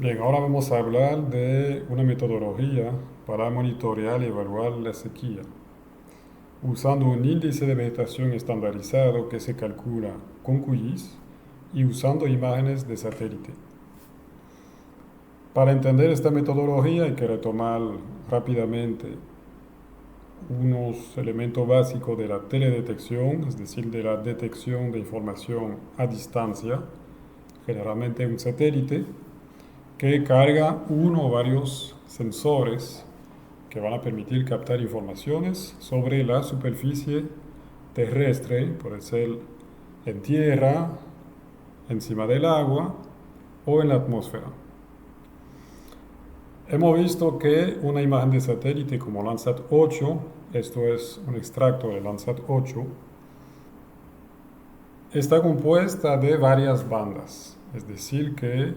Bien, ahora vamos a hablar de una metodología para monitorear y evaluar la sequía, usando un índice de vegetación estandarizado que se calcula con QGIS y usando imágenes de satélite. Para entender esta metodología hay que retomar rápidamente unos elementos básicos de la teledetección, es decir, de la detección de información a distancia, generalmente un satélite, que carga uno o varios sensores que van a permitir captar informaciones sobre la superficie terrestre, puede ser en tierra, encima del agua o en la atmósfera. Hemos visto que una imagen de satélite como Landsat 8, esto es un extracto de Landsat 8, está compuesta de varias bandas, es decir, que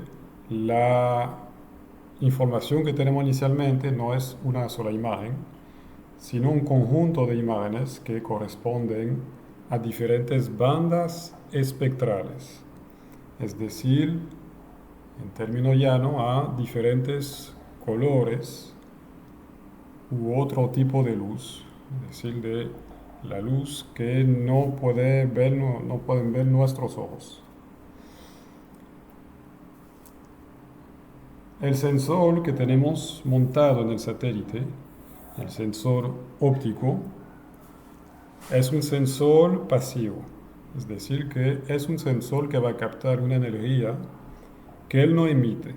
la información que tenemos inicialmente no es una sola imagen, sino un conjunto de imágenes que corresponden a diferentes bandas espectrales, es decir, en término llano, a diferentes colores u otro tipo de luz, es decir, de la luz que no pueden ver nuestros ojos. El sensor que tenemos montado en el satélite, el sensor óptico, es un sensor pasivo, es decir, que es un sensor que va a captar una energía que él no emite.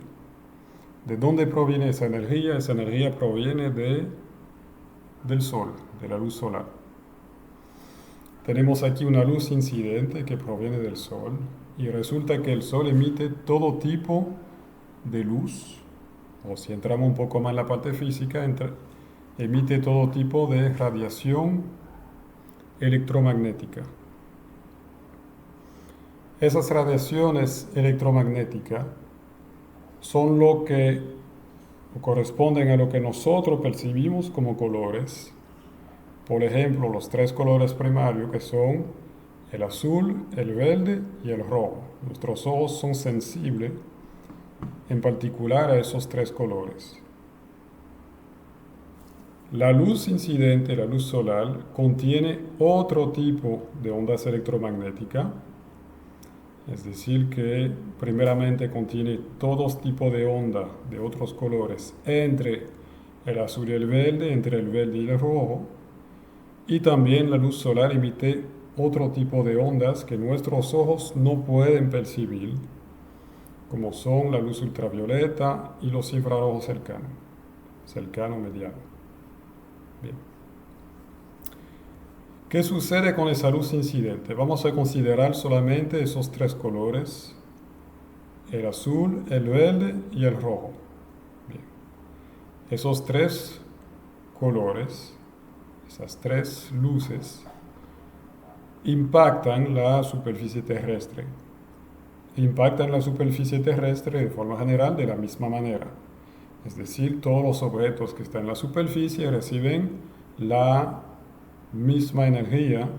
¿De dónde proviene esa energía? Esa energía proviene del sol, de la luz solar. Tenemos aquí una luz incidente que proviene del sol y resulta que el sol emite todo tipo de luz, o si entramos un poco más en la parte física, emite todo tipo de radiación electromagnética. Esas radiaciones electromagnéticas son lo que corresponden a lo que nosotros percibimos como colores. Por ejemplo, los tres colores primarios que son el azul, el verde y el rojo. Nuestros ojos son sensibles en particular a esos tres colores. La luz incidente, la luz solar, contiene otro tipo de ondas electromagnéticas, es decir, que primeramente contiene todos tipos de ondas de otros colores entre el azul y el verde, entre el verde y el rojo, y también la luz solar emite otro tipo de ondas que nuestros ojos no pueden percibir, como son la luz ultravioleta y los infrarrojos cercanos, cercano-mediano. Bien. ¿Qué sucede con esa luz incidente? Vamos a considerar solamente esos tres colores, el azul, el verde y el rojo. Bien. Esos tres colores, esas tres luces, impactan la superficie terrestre. Impactan la superficie terrestre de forma general de la misma manera. Es decir, todos los objetos que están en la superficie reciben la misma energía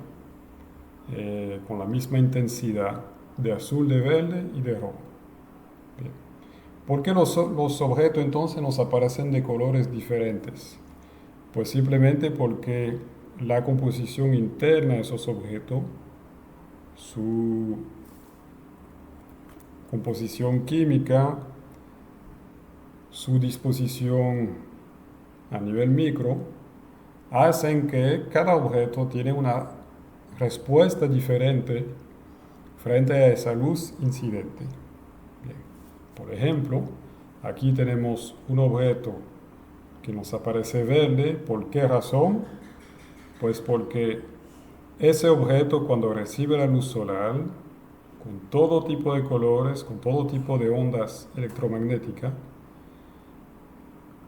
con la misma intensidad de azul, de verde y de rojo. Bien. ¿Por qué los objetos entonces nos aparecen de colores diferentes? Pues simplemente porque la composición interna de esos objetos, su composición química, su disposición a nivel micro, hacen que cada objeto tiene una respuesta diferente frente a esa luz incidente. Bien. Por ejemplo, aquí tenemos un objeto que nos aparece verde. ¿Por qué razón? Pues porque ese objeto cuando recibe la luz solar, con todo tipo de colores, con todo tipo de ondas electromagnéticas,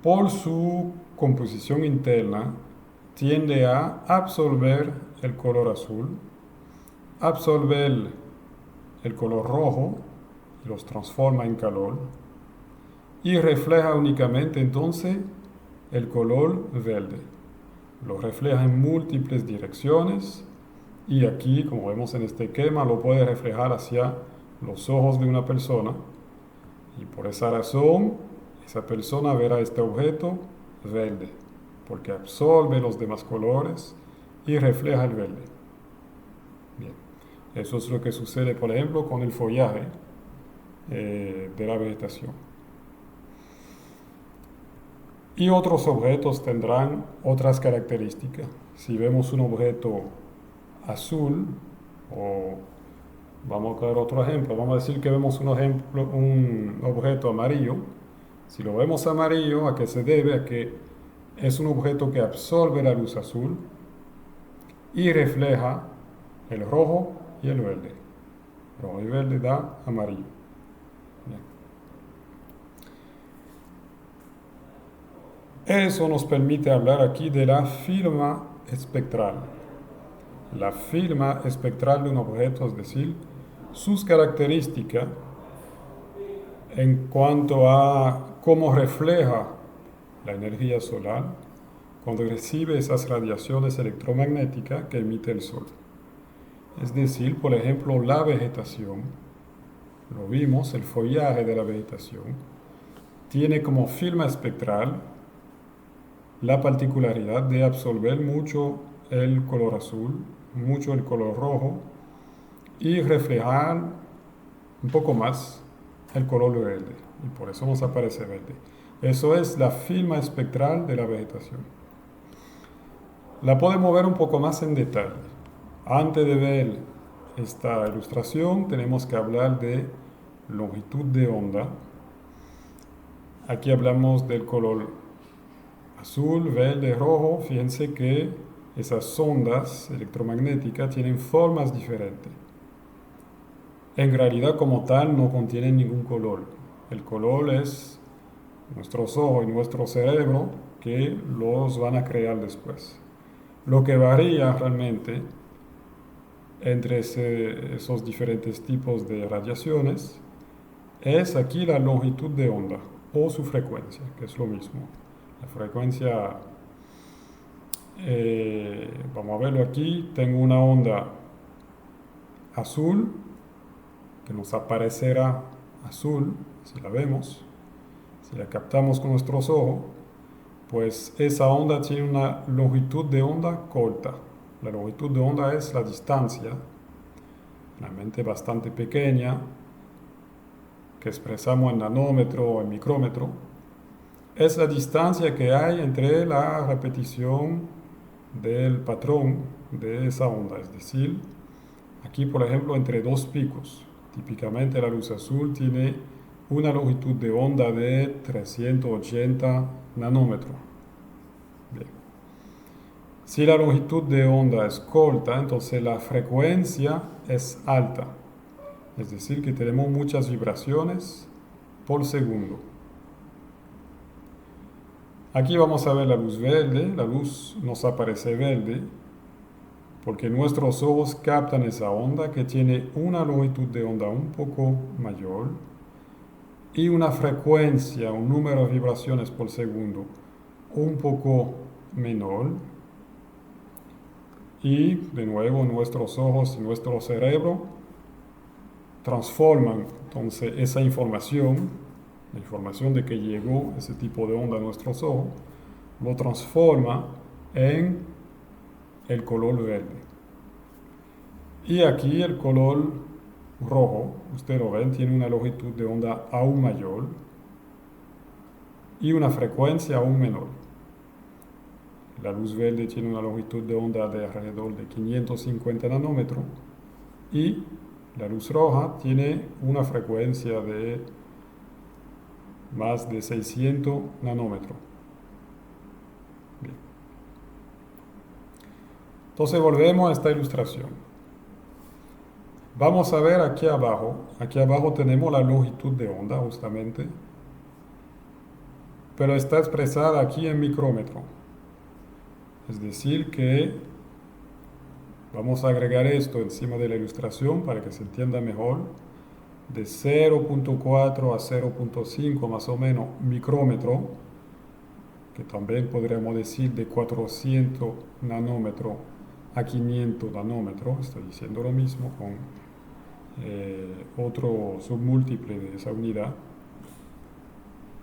por su composición interna, tiende a absorber el color azul, absorber el color rojo, y los transforma en calor, y refleja únicamente entonces el color verde. Lo refleja en múltiples direcciones y aquí, como vemos en este esquema, lo puede reflejar hacia los ojos de una persona Y por esa razón, esa persona verá este objeto verde, porque absorbe los demás colores y refleja el verde. Bien, eso es lo que sucede, por ejemplo, con el follaje de la vegetación. Y otros objetos tendrán otras características. Si vemos un objeto azul, o vamos a dar otro ejemplo, vamos a decir que vemos un objeto amarillo. Si lo vemos amarillo, ¿a qué se debe? A que es un objeto que absorbe la luz azul y refleja el rojo y el verde. Rojo y verde da amarillo. Bien. Eso nos permite hablar aquí de la firma espectral. La firma espectral de un objeto, es decir, sus características en cuanto a cómo refleja la energía solar cuando recibe esas radiaciones electromagnéticas que emite el Sol. Es decir, por ejemplo, la vegetación, lo vimos, el follaje de la vegetación, tiene como firma espectral la particularidad de absorber mucho el color azul, mucho el color rojo y reflejar un poco más el color verde. Y por eso nos aparece verde. Eso es la firma espectral de la vegetación. La podemos ver un poco más en detalle. Antes de ver esta ilustración, tenemos que hablar de longitud de onda. Aquí hablamos del color azul, verde, rojo. Fíjense que esas ondas electromagnéticas tienen formas diferentes. En realidad, como tal, no contienen ningún color. El color es nuestros ojos y nuestro cerebro que los van a crear después. Lo que varía realmente entre esos diferentes tipos de radiaciones es aquí la longitud de onda o su frecuencia, que es lo mismo. La frecuencia, vamos a verlo aquí, tengo una onda azul que nos aparecerá azul si la vemos, si la captamos con nuestros ojos, pues esa onda tiene una longitud de onda corta. La longitud de onda es la distancia, realmente bastante pequeña, que expresamos en nanómetro o en micrómetro. Es la distancia que hay entre la repetición del patrón de esa onda, es decir, aquí por ejemplo entre dos picos. Típicamente la luz azul tiene una longitud de onda de 380 nanómetros. Bien. Si la longitud de onda es corta, entonces la frecuencia es alta. Es decir, que tenemos muchas vibraciones por segundo. Aquí vamos a ver la luz verde. La luz nos aparece verde porque nuestros ojos captan esa onda que tiene una longitud de onda un poco mayor y una frecuencia, un número de vibraciones por segundo un poco menor. Y de nuevo nuestros ojos y nuestro cerebro transforman entonces esa información, la información de que llegó ese tipo de onda a nuestros ojos, lo transforma en el color verde. Y aquí el color rojo, ustedes lo ven, tiene una longitud de onda aún mayor y una frecuencia aún menor. La luz verde tiene una longitud de onda de alrededor de 550 nanómetros y la luz roja tiene una frecuencia de más de 600 nanómetros. Bien. Entonces volvemos a esta ilustración. Vamos a ver aquí abajo. Aquí abajo tenemos la longitud de onda justamente, pero está expresada aquí en micrómetro. Es decir que vamos a agregar esto encima de la ilustración para que se entienda mejor. De 0.4 a 0.5 más o menos micrómetro, que también podríamos decir de 400 nanómetros a 500 nanómetros, estoy diciendo lo mismo con otro submúltiple de esa unidad.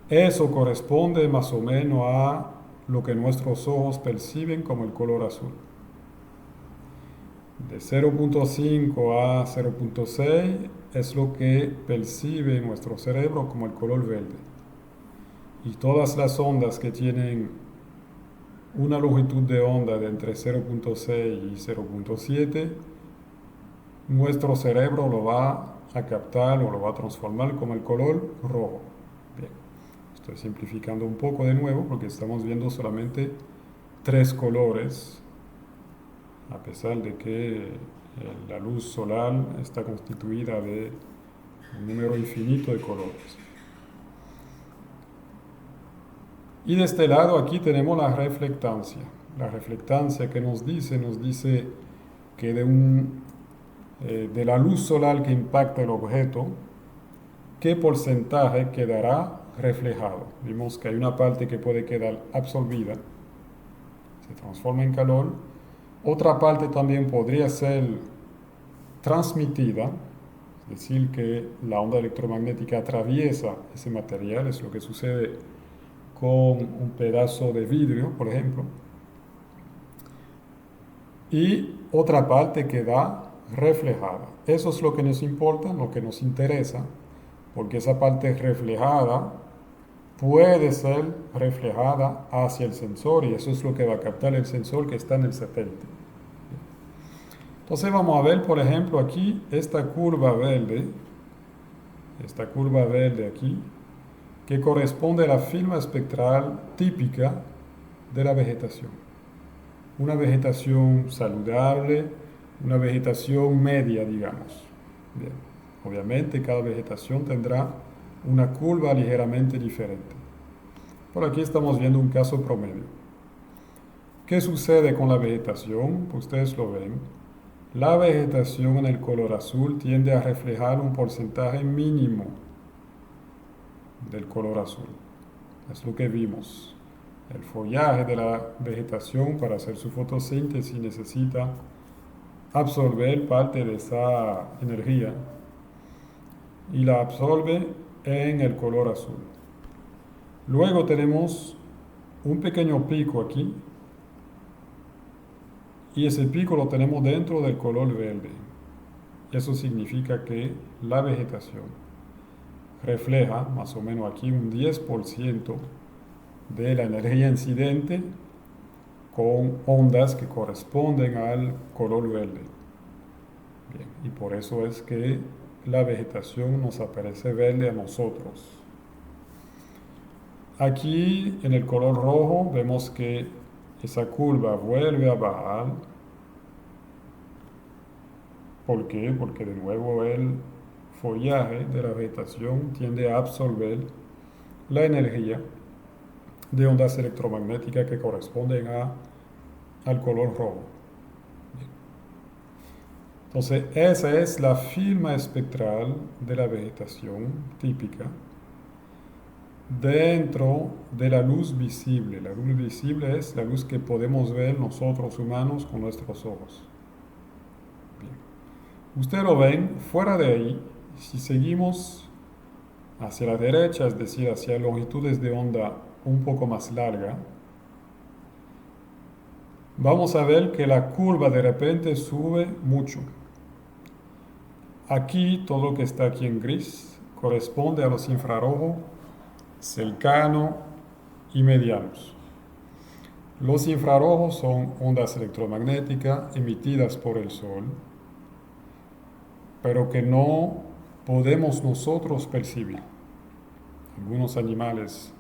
Eso corresponde más o menos a lo que nuestros ojos perciben como el color azul. De 0.5 a 0.6 es lo que percibe nuestro cerebro como el color verde. Y todas las ondas que tienen una longitud de onda de entre 0.6 y 0.7, nuestro cerebro lo va a captar o lo va a transformar como el color rojo. Bien, estoy simplificando un poco de nuevo porque estamos viendo solamente tres colores, a pesar de que la luz solar está constituida de un número infinito de colores. Y de este lado aquí tenemos la reflectancia. La reflectancia que nos dice que de la luz solar que impacta el objeto, ¿qué porcentaje quedará reflejado? Vimos que hay una parte que puede quedar absorbida, se transforma en calor. Otra parte también podría ser transmitida, es decir, que la onda electromagnética atraviesa ese material, es lo que sucede con un pedazo de vidrio, por ejemplo. Y otra parte queda reflejada. Eso es lo que nos importa, lo que nos interesa, porque esa parte reflejada puede ser reflejada hacia el sensor y eso es lo que va a captar el sensor que está en el satélite. Entonces vamos a ver, por ejemplo, aquí esta curva verde aquí, que corresponde a la firma espectral típica de la vegetación. Una vegetación saludable, una vegetación media, digamos. Bien. Obviamente cada vegetación tendrá una curva ligeramente diferente. Por aquí estamos viendo un caso promedio. ¿Qué sucede con la vegetación? Ustedes lo ven. La vegetación en el color azul tiende a reflejar un porcentaje mínimo del color azul. Es lo que vimos. El follaje de la vegetación para hacer su fotosíntesis necesita absorber parte de esa energía y la absorbe en el color azul. Luego tenemos un pequeño pico aquí y ese pico lo tenemos dentro del color verde. Eso significa que la vegetación refleja más o menos aquí un 10% de la energía incidente con ondas que corresponden al color verde. Bien, y por eso es que la vegetación nos aparece verde a nosotros. Aquí en el color rojo vemos que esa curva vuelve a bajar. ¿Por qué? Porque de nuevo el follaje de la vegetación tiende a absorber la energía de ondas electromagnéticas que corresponden al color rojo. Entonces, esa es la firma espectral de la vegetación típica dentro de la luz visible. La luz visible es la luz que podemos ver nosotros humanos con nuestros ojos. Bien. Ustedes lo ven, fuera de ahí, si seguimos hacia la derecha, es decir, hacia longitudes de onda un poco más larga, vamos a ver que la curva de repente sube mucho. Aquí, todo lo que está aquí en gris corresponde a los infrarrojos cercano y medianos. Los infrarrojos son ondas electromagnéticas emitidas por el Sol, pero que no podemos nosotros percibir. Algunos animales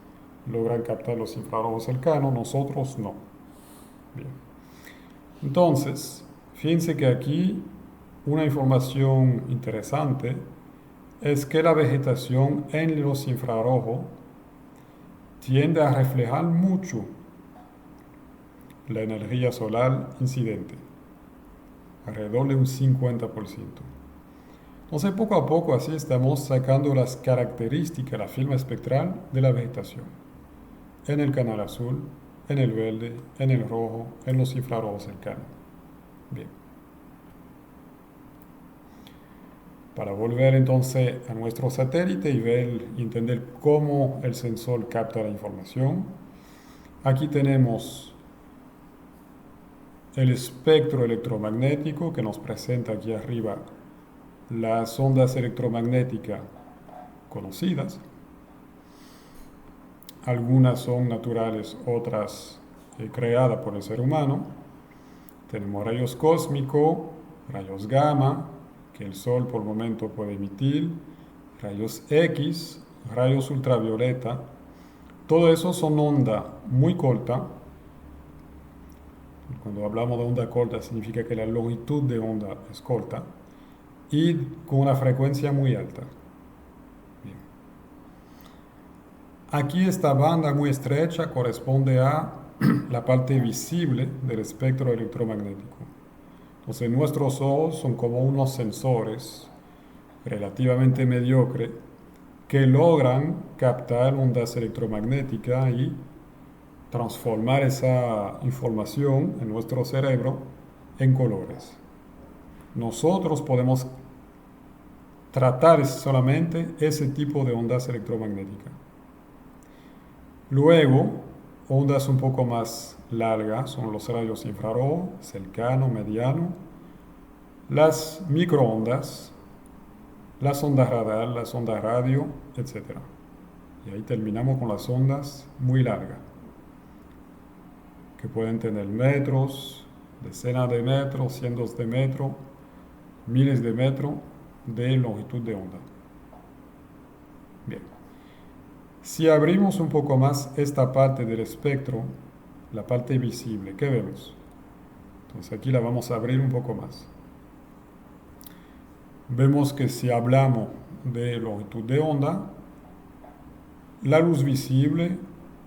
logran captar los infrarrojos cercanos, nosotros no. Bien. Entonces, fíjense que aquí una información interesante es que la vegetación en los infrarrojos tiende a reflejar mucho la energía solar incidente, alrededor de un 50%. Entonces, poco a poco así estamos sacando las características, la firma espectral de la vegetación, en el canal azul, en el verde, en el rojo, en los infrarrojos cercanos. Bien. Para volver entonces a nuestro satélite y ver y entender cómo el sensor capta la información, aquí tenemos el espectro electromagnético que nos presenta aquí arriba las ondas electromagnéticas conocidas. Algunas son naturales, otras creadas por el ser humano. Tenemos rayos cósmicos, rayos gamma, que el Sol por momento puede emitir, rayos X, rayos ultravioleta. Todo eso son ondas muy cortas. Cuando hablamos de onda corta significa que la longitud de onda es corta y con una frecuencia muy alta. Bien. Aquí esta banda muy estrecha corresponde a la parte visible del espectro electromagnético. Entonces nuestros ojos son como unos sensores relativamente mediocres que logran captar ondas electromagnéticas y transformar esa información en nuestro cerebro en colores. Nosotros podemos tratar solamente ese tipo de ondas electromagnéticas. Luego, ondas un poco más largas son los rayos infrarrojos, cercano, mediano, las microondas, las ondas radar, las ondas radio, etc. Y ahí terminamos con las ondas muy largas, que pueden tener metros, decenas de metros, cientos de metros, miles de metros de longitud de onda. Bien. Si abrimos un poco más esta parte del espectro, la parte visible, ¿qué vemos? Entonces aquí la vamos a abrir un poco más. Vemos que si hablamos de longitud de onda, la luz visible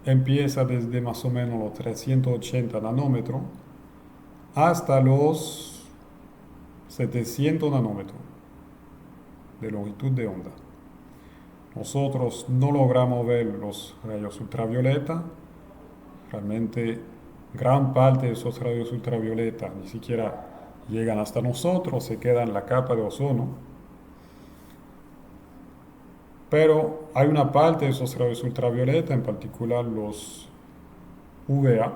empieza desde más o menos los 380 nanómetros hasta los 700 nanómetros de longitud de onda. Nosotros no logramos ver los rayos ultravioleta. Realmente gran parte de esos rayos ultravioleta ni siquiera llegan hasta nosotros, se quedan en la capa de ozono. Pero hay una parte de esos rayos ultravioleta, en particular los UVA,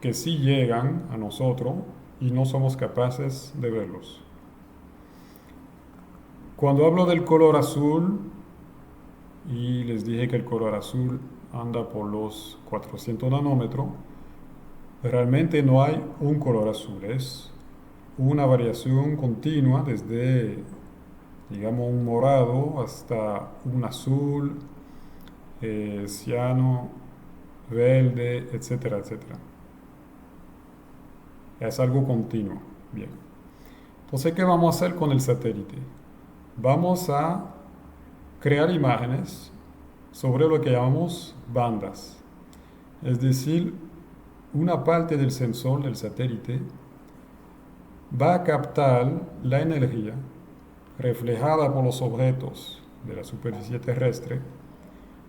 que sí llegan a nosotros y no somos capaces de verlos. Cuando hablo del color azul, y les dije que el color azul anda por los 400 nanómetros, realmente no hay un color azul, es una variación continua desde, digamos, un morado hasta un azul, ciano, verde, etcétera, etcétera. Es algo continuo. Bien. Entonces, ¿qué vamos a hacer con el satélite? Vamos a crear imágenes sobre lo que llamamos bandas. Es decir, una parte del sensor del satélite va a captar la energía reflejada por los objetos de la superficie terrestre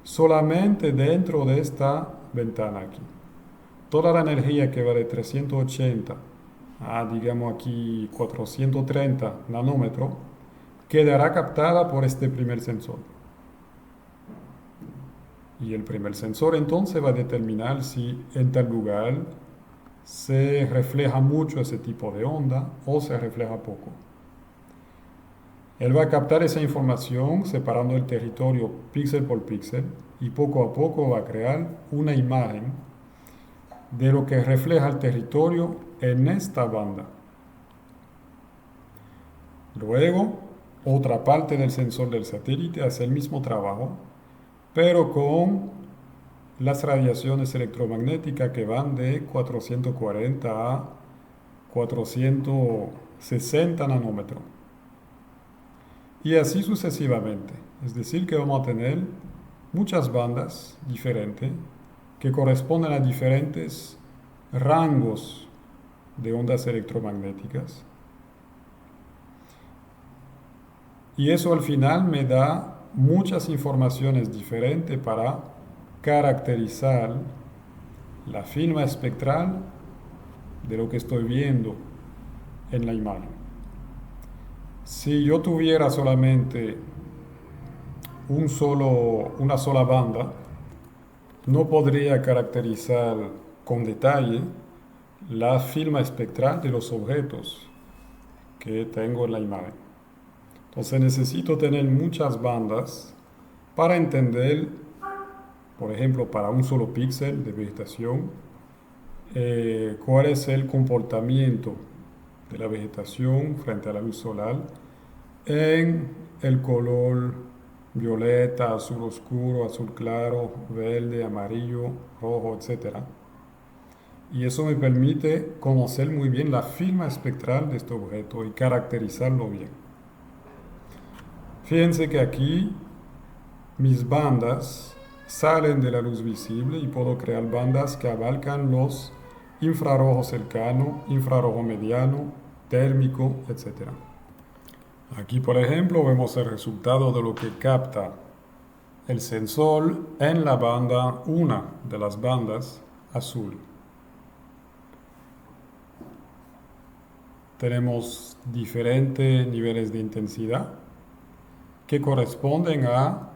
solamente dentro de esta ventana aquí. Toda la energía que va de 380 a, digamos aquí, 430 nanómetros quedará captada por este primer sensor. Y el primer sensor entonces va a determinar si en tal lugar se refleja mucho ese tipo de onda o se refleja poco. Él va a captar esa información separando el territorio píxel por píxel y poco a poco va a crear una imagen de lo que refleja el territorio en esta banda. Luego, otra parte del sensor del satélite hace el mismo trabajo, pero con las radiaciones electromagnéticas que van de 440 a 460 nanómetros. Y así sucesivamente. Es decir, que vamos a tener muchas bandas diferentes que corresponden a diferentes rangos de ondas electromagnéticas. Y eso al final me da muchas informaciones diferentes para caracterizar la firma espectral de lo que estoy viendo en la imagen. Si yo tuviera solamente una sola banda, no podría caracterizar con detalle la firma espectral de los objetos que tengo en la imagen. Entonces necesito tener muchas bandas para entender, por ejemplo, para un solo píxel de vegetación, cuál es el comportamiento de la vegetación frente a la luz solar en el color violeta, azul oscuro, azul claro, verde, amarillo, rojo, etcétera. Y eso me permite conocer muy bien la firma espectral de este objeto y caracterizarlo bien. Fíjense que aquí mis bandas salen de la luz visible y puedo crear bandas que abarcan los infrarrojo cercano, infrarrojo mediano, térmico, etcétera. Aquí, por ejemplo, vemos el resultado de lo que capta el sensor en la banda, una de las bandas azul. Tenemos diferentes niveles de intensidad que corresponden a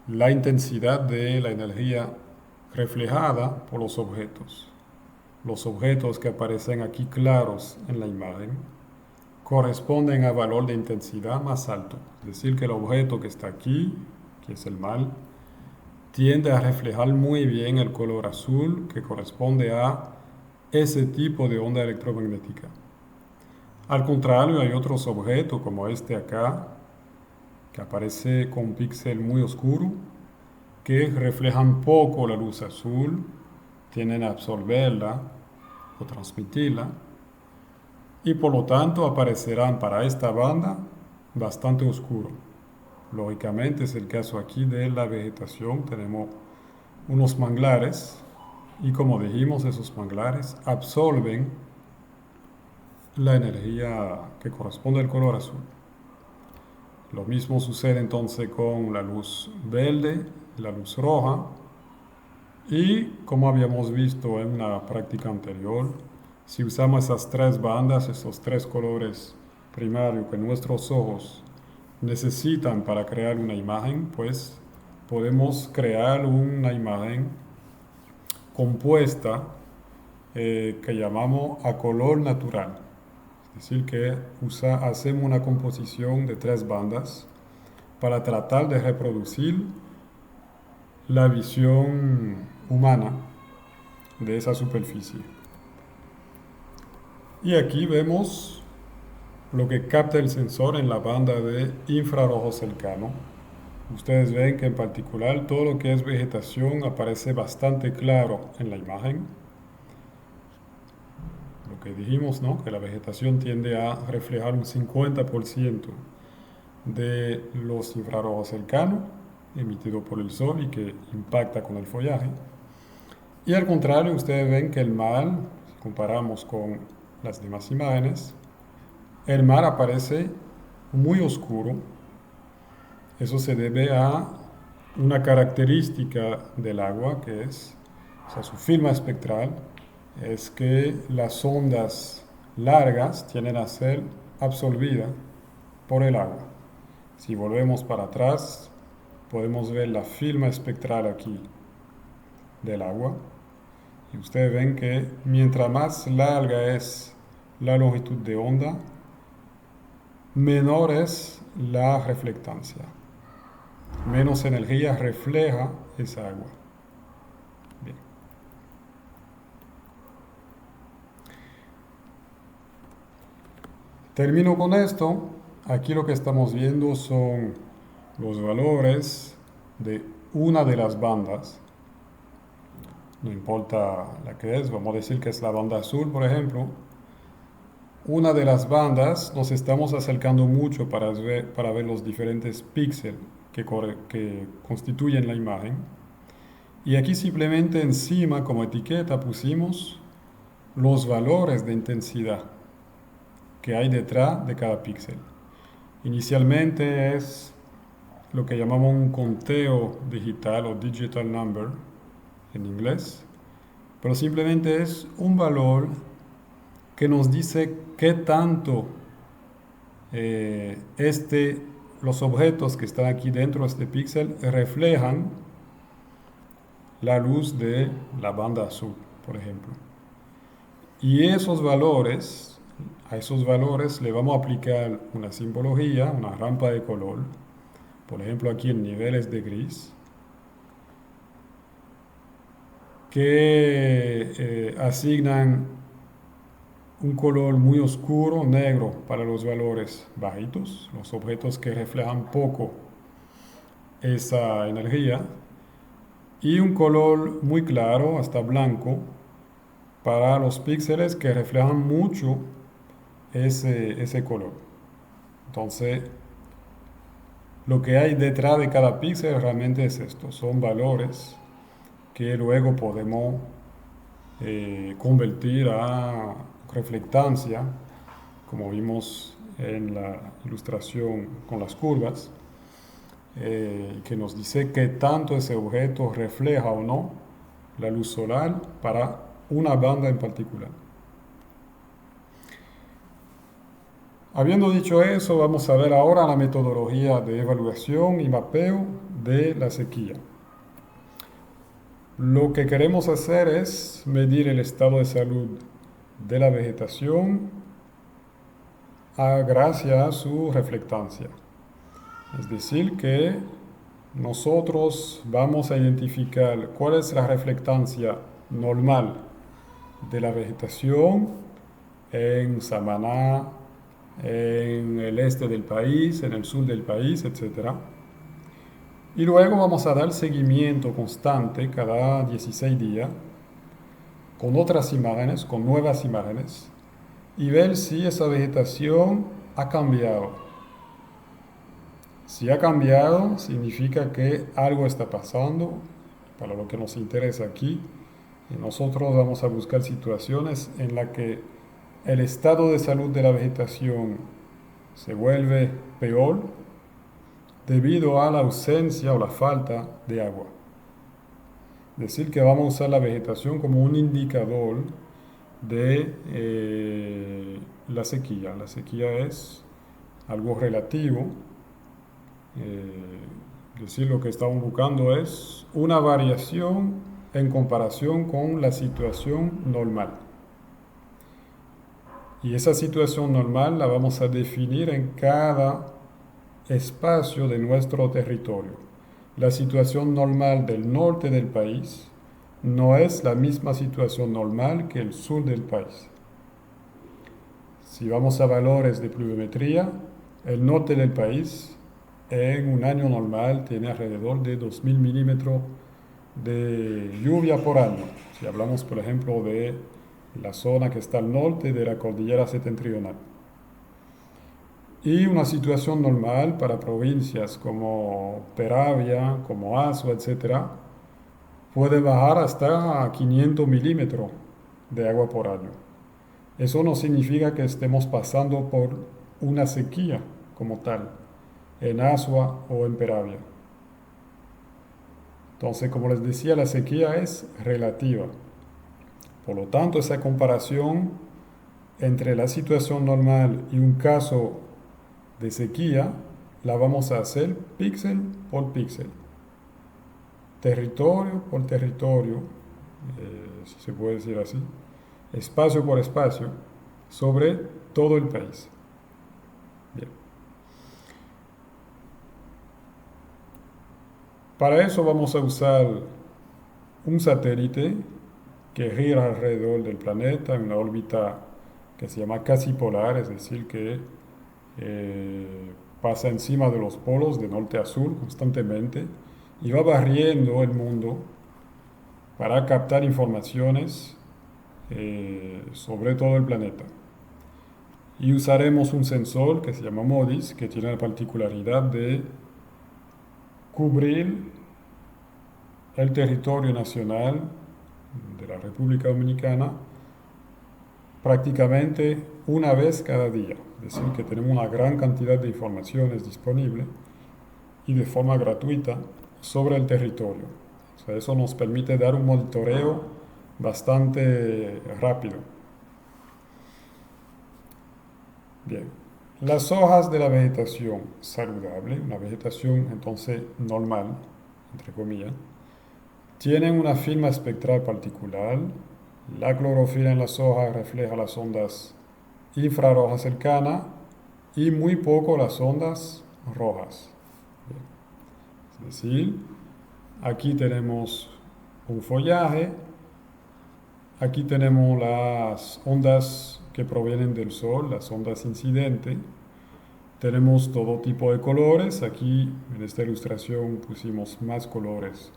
la intensidad de la energía reflejada por los objetos. Los objetos que aparecen aquí claros en la imagen corresponden al valor de intensidad más alto. Es decir, que el objeto que está aquí, que es el mal, tiende a reflejar muy bien el color azul que corresponde a ese tipo de onda electromagnética. Al contrario, hay otros objetos como este acá, que aparece con un píxel muy oscuro, que reflejan poco la luz azul, tienden a absorberla o transmitirla, y por lo tanto aparecerán para esta banda bastante oscuro. Lógicamente es el caso aquí de la vegetación, tenemos unos manglares y como dijimos esos manglares absorben la energía que corresponde al color azul. Lo mismo sucede entonces con la luz verde, la luz roja y como habíamos visto en una práctica anterior, si usamos esas tres bandas, esos tres colores primarios que nuestros ojos necesitan para crear una imagen, pues podemos crear una imagen compuesta que llamamos a color natural. Es decir, que hacemos una composición de tres bandas para tratar de reproducir la visión humana de esa superficie. Y aquí vemos lo que capta el sensor en la banda de infrarrojo cercano. Ustedes ven que en particular todo lo que es vegetación aparece bastante claro en la imagen. Lo que dijimos, ¿no? Que la vegetación tiende a reflejar un 50% de los infrarrojos cercanos emitido por el sol y que impacta con el follaje. Y al contrario, ustedes ven que el mar, si comparamos con las demás imágenes, el mar aparece muy oscuro. Eso se debe a una característica del agua que es, o sea, su firma espectral, es que las ondas largas tienden a ser absorbidas por el agua. Si volvemos para atrás, podemos ver la firma espectral aquí del agua. Y ustedes ven que mientras más larga es la longitud de onda, menor es la reflectancia. Menos energía refleja esa agua. Bien. Termino con esto. Aquí lo que estamos viendo son los valores de una de las bandas. No importa la que es, vamos a decir que es la banda azul, por ejemplo. Una de las bandas nos estamos acercando mucho para ver los diferentes píxeles que constituyen la imagen. Y aquí simplemente encima como etiqueta pusimos los valores de intensidad que hay detrás de cada píxel. Inicialmente es lo que llamamos un conteo digital o digital number en inglés, pero simplemente es un valor que nos dice qué tanto los objetos que están aquí dentro de este píxel reflejan la luz de la banda azul, por ejemplo. Y a esos valores le vamos a aplicar una simbología, una rampa de color, por ejemplo aquí en niveles de gris, que asignan un color muy oscuro, negro, para los valores bajitos, los objetos que reflejan poco esa energía, y un color muy claro, hasta blanco, para los píxeles que reflejan mucho ese color. Entonces, lo que hay detrás de cada píxel realmente es esto, son valores que luego podemos convertir a reflectancia, como vimos en la ilustración con las curvas, que nos dice que tanto ese objeto refleja o no la luz solar para una banda en particular. Habiendo dicho eso, vamos a ver ahora la metodología de evaluación y mapeo de la sequía. Lo que queremos hacer es medir el estado de salud de la vegetación gracias a su reflectancia. Es decir, que nosotros vamos a identificar cuál es la reflectancia normal de la vegetación en Samaná, en el este del país, en el sur del país, etc. Y luego vamos a dar seguimiento constante cada 16 días con otras imágenes, con nuevas imágenes, y ver si esa vegetación ha cambiado. Si ha cambiado, significa que algo está pasando, para lo que nos interesa aquí. Y nosotros vamos a buscar situaciones en las que el estado de salud de la vegetación se vuelve peor debido a la ausencia o la falta de agua. Es decir, que vamos a usar la vegetación como un indicador de la sequía. La sequía es algo relativo. Es decir, lo que estamos buscando es una variación en comparación con la situación normal. Y esa situación normal la vamos a definir en cada espacio de nuestro territorio. La situación normal del norte del país no es la misma situación normal que el sur del país. Si vamos a valores de pluviometría, el norte del país en un año normal tiene alrededor de 2.000 milímetros de lluvia por año. Si hablamos, por ejemplo, de la zona que está al norte de la cordillera septentrional. Y una situación normal para provincias como Peravia, como Azua, etc., puede bajar hasta 500 milímetros de agua por año. Eso no significa que estemos pasando por una sequía como tal, en Azua o en Peravia. Entonces, como les decía, la sequía es relativa. Por lo tanto, esa comparación entre la situación normal y un caso de sequía la vamos a hacer píxel por píxel, territorio por territorio, si se puede decir así, espacio por espacio, sobre todo el país. Bien. Para eso vamos a usar un satélite que gira alrededor del planeta en una órbita que se llama casi polar, es decir, que pasa encima de los polos de norte a sur constantemente y va barriendo el mundo para captar informaciones sobre todo el planeta. Y usaremos un sensor que se llama MODIS, que tiene la particularidad de cubrir el territorio nacional de la República Dominicana prácticamente una vez cada día. Es decir, que tenemos una gran cantidad de informaciones disponibles y de forma gratuita sobre el territorio. O sea, eso nos permite dar un monitoreo bastante rápido. Bien. las hojas de la vegetación saludable, una vegetación entonces normal, entre comillas, tienen una firma espectral particular. La clorofila en las hojas refleja las ondas infrarrojas cercanas y muy poco las ondas rojas. Es decir, aquí tenemos un follaje, aquí tenemos las ondas que provienen del sol, las ondas incidentes. Tenemos todo tipo de colores. Aquí en esta ilustración pusimos más colores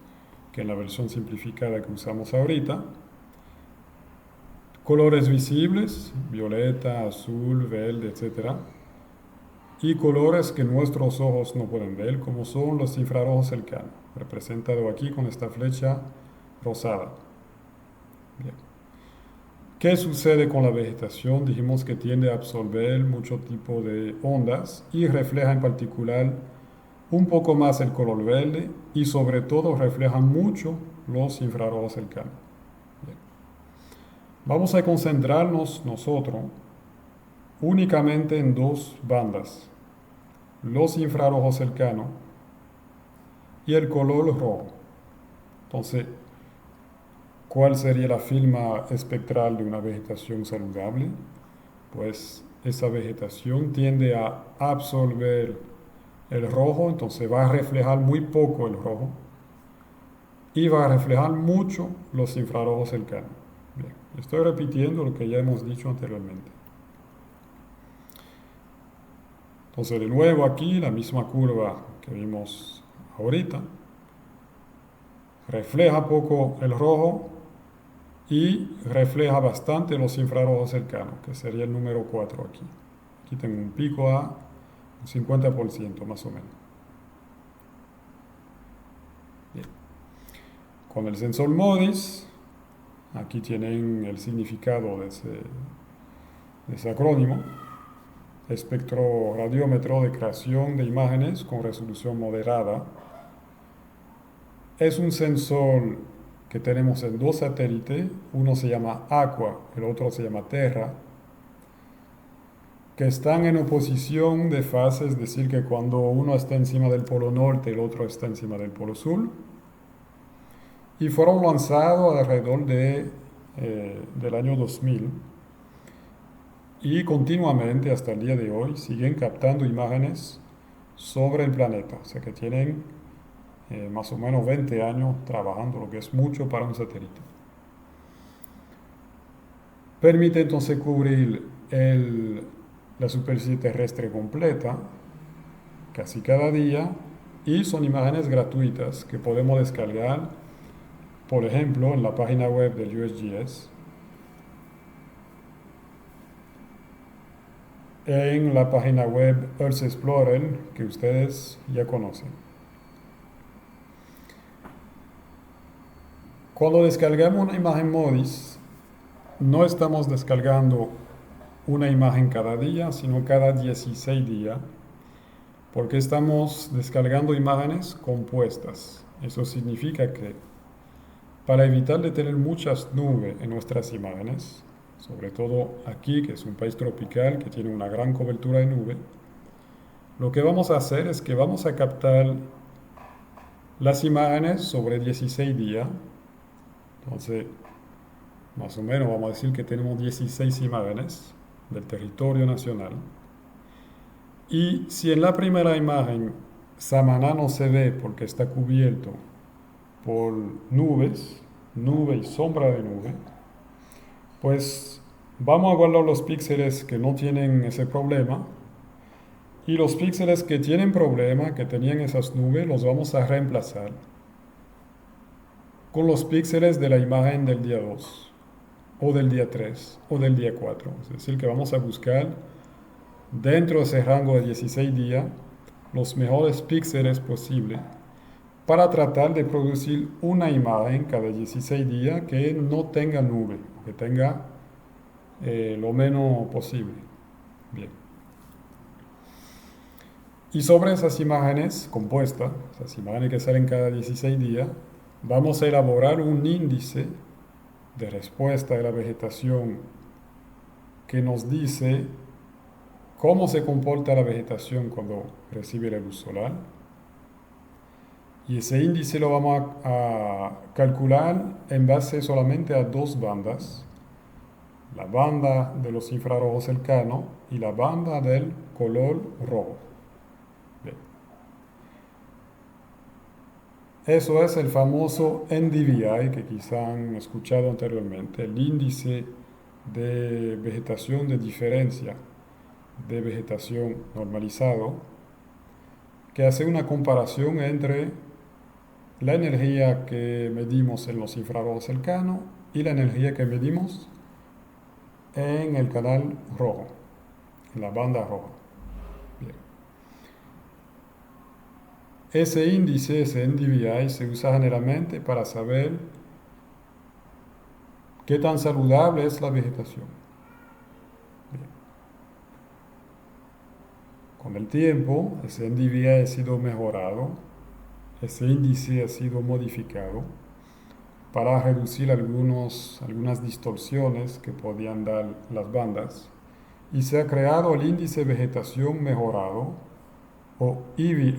que en la versión simplificada que usamos ahorita. Colores visibles, violeta, azul, verde, etc. Y colores que nuestros ojos no pueden ver, como son los infrarrojos cercanos, representado aquí con esta flecha rosada. Bien. ¿Qué sucede con la vegetación? Dijimos que tiende a absorber mucho tipo de ondas y refleja en particular un poco más el color verde y sobre todo refleja mucho los infrarrojos cercanos. Bien. Vamos a concentrarnos nosotros únicamente en dos bandas, los infrarrojos cercanos y el color rojo. Entonces, ¿cuál sería la firma espectral de una vegetación saludable? Pues esa vegetación tiende a absorber el rojo, entonces va a reflejar muy poco el rojo y va a reflejar mucho los infrarrojos cercanos. Bien, estoy repitiendo lo que ya hemos dicho anteriormente. Entonces, de nuevo aquí la misma curva que vimos ahorita, refleja poco el rojo y refleja bastante los infrarrojos cercanos, que sería el número 4 aquí. Aquí tengo un pico a un 50% más o menos. Bien. Con el sensor MODIS, aquí tienen el significado de ese acrónimo, espectroradiómetro de creación de imágenes con resolución moderada. Es un sensor que tenemos en dos satélites, uno se llama Aqua, el otro se llama Terra, que están en oposición de fase, es decir, que cuando uno está encima del polo norte, el otro está encima del polo sur, y fueron lanzados alrededor del año 2000 y continuamente hasta el día de hoy siguen captando imágenes sobre el planeta, o sea que tienen más o menos 20 años trabajando, lo que es mucho para un satélite. Permite entonces cubrir la superficie terrestre completa, casi cada día, y son imágenes gratuitas que podemos descargar, por ejemplo, en la página web del USGS, en la página web Earth Explorer, que ustedes ya conocen. Cuando descargamos una imagen MODIS, no estamos descargando una imagen cada día, sino cada 16 días, porque estamos descargando imágenes compuestas. Eso significa que para evitar de tener muchas nubes en nuestras imágenes, sobre todo aquí, que es un país tropical que tiene una gran cobertura de nube, lo que vamos a hacer es que vamos a captar las imágenes sobre 16 días. Entonces, más o menos vamos a decir que tenemos 16 imágenes del territorio nacional. Y si en la primera imagen Samaná no se ve porque está cubierto por nubes, nube y sombra de nube, pues vamos a guardar los píxeles que no tienen ese problema y los píxeles que tienen problema, que tenían esas nubes, los vamos a reemplazar con los píxeles de la imagen del día 2 o del día 3 o del día 4. Es decir, que vamos a buscar dentro de ese rango de 16 días los mejores píxeles posibles para tratar de producir una imagen cada 16 días que no tenga nube, que tenga lo menos posible. Bien. Y sobre esas imágenes compuestas, esas imágenes que salen cada 16 días, vamos a elaborar un índice de respuesta de la vegetación que nos dice cómo se comporta la vegetación cuando recibe la luz solar. Y ese índice lo vamos a calcular en base solamente a dos bandas, la banda de los infrarrojos cercanos y la banda del color rojo. Bien. Eso es el famoso NDVI que quizá han escuchado anteriormente, el índice de vegetación de diferencia de vegetación normalizado, que hace una comparación entre la energía que medimos en los infrarrojos cercanos y la energía que medimos en el canal rojo, en la banda roja. Bien. Ese índice, ese NDVI, se usa generalmente para saber qué tan saludable es la vegetación. Bien. Con el tiempo, ese NDVI ha sido mejorado, ese índice ha sido modificado para reducir algunas distorsiones que podían dar las bandas y se ha creado el índice de vegetación mejorado o EVI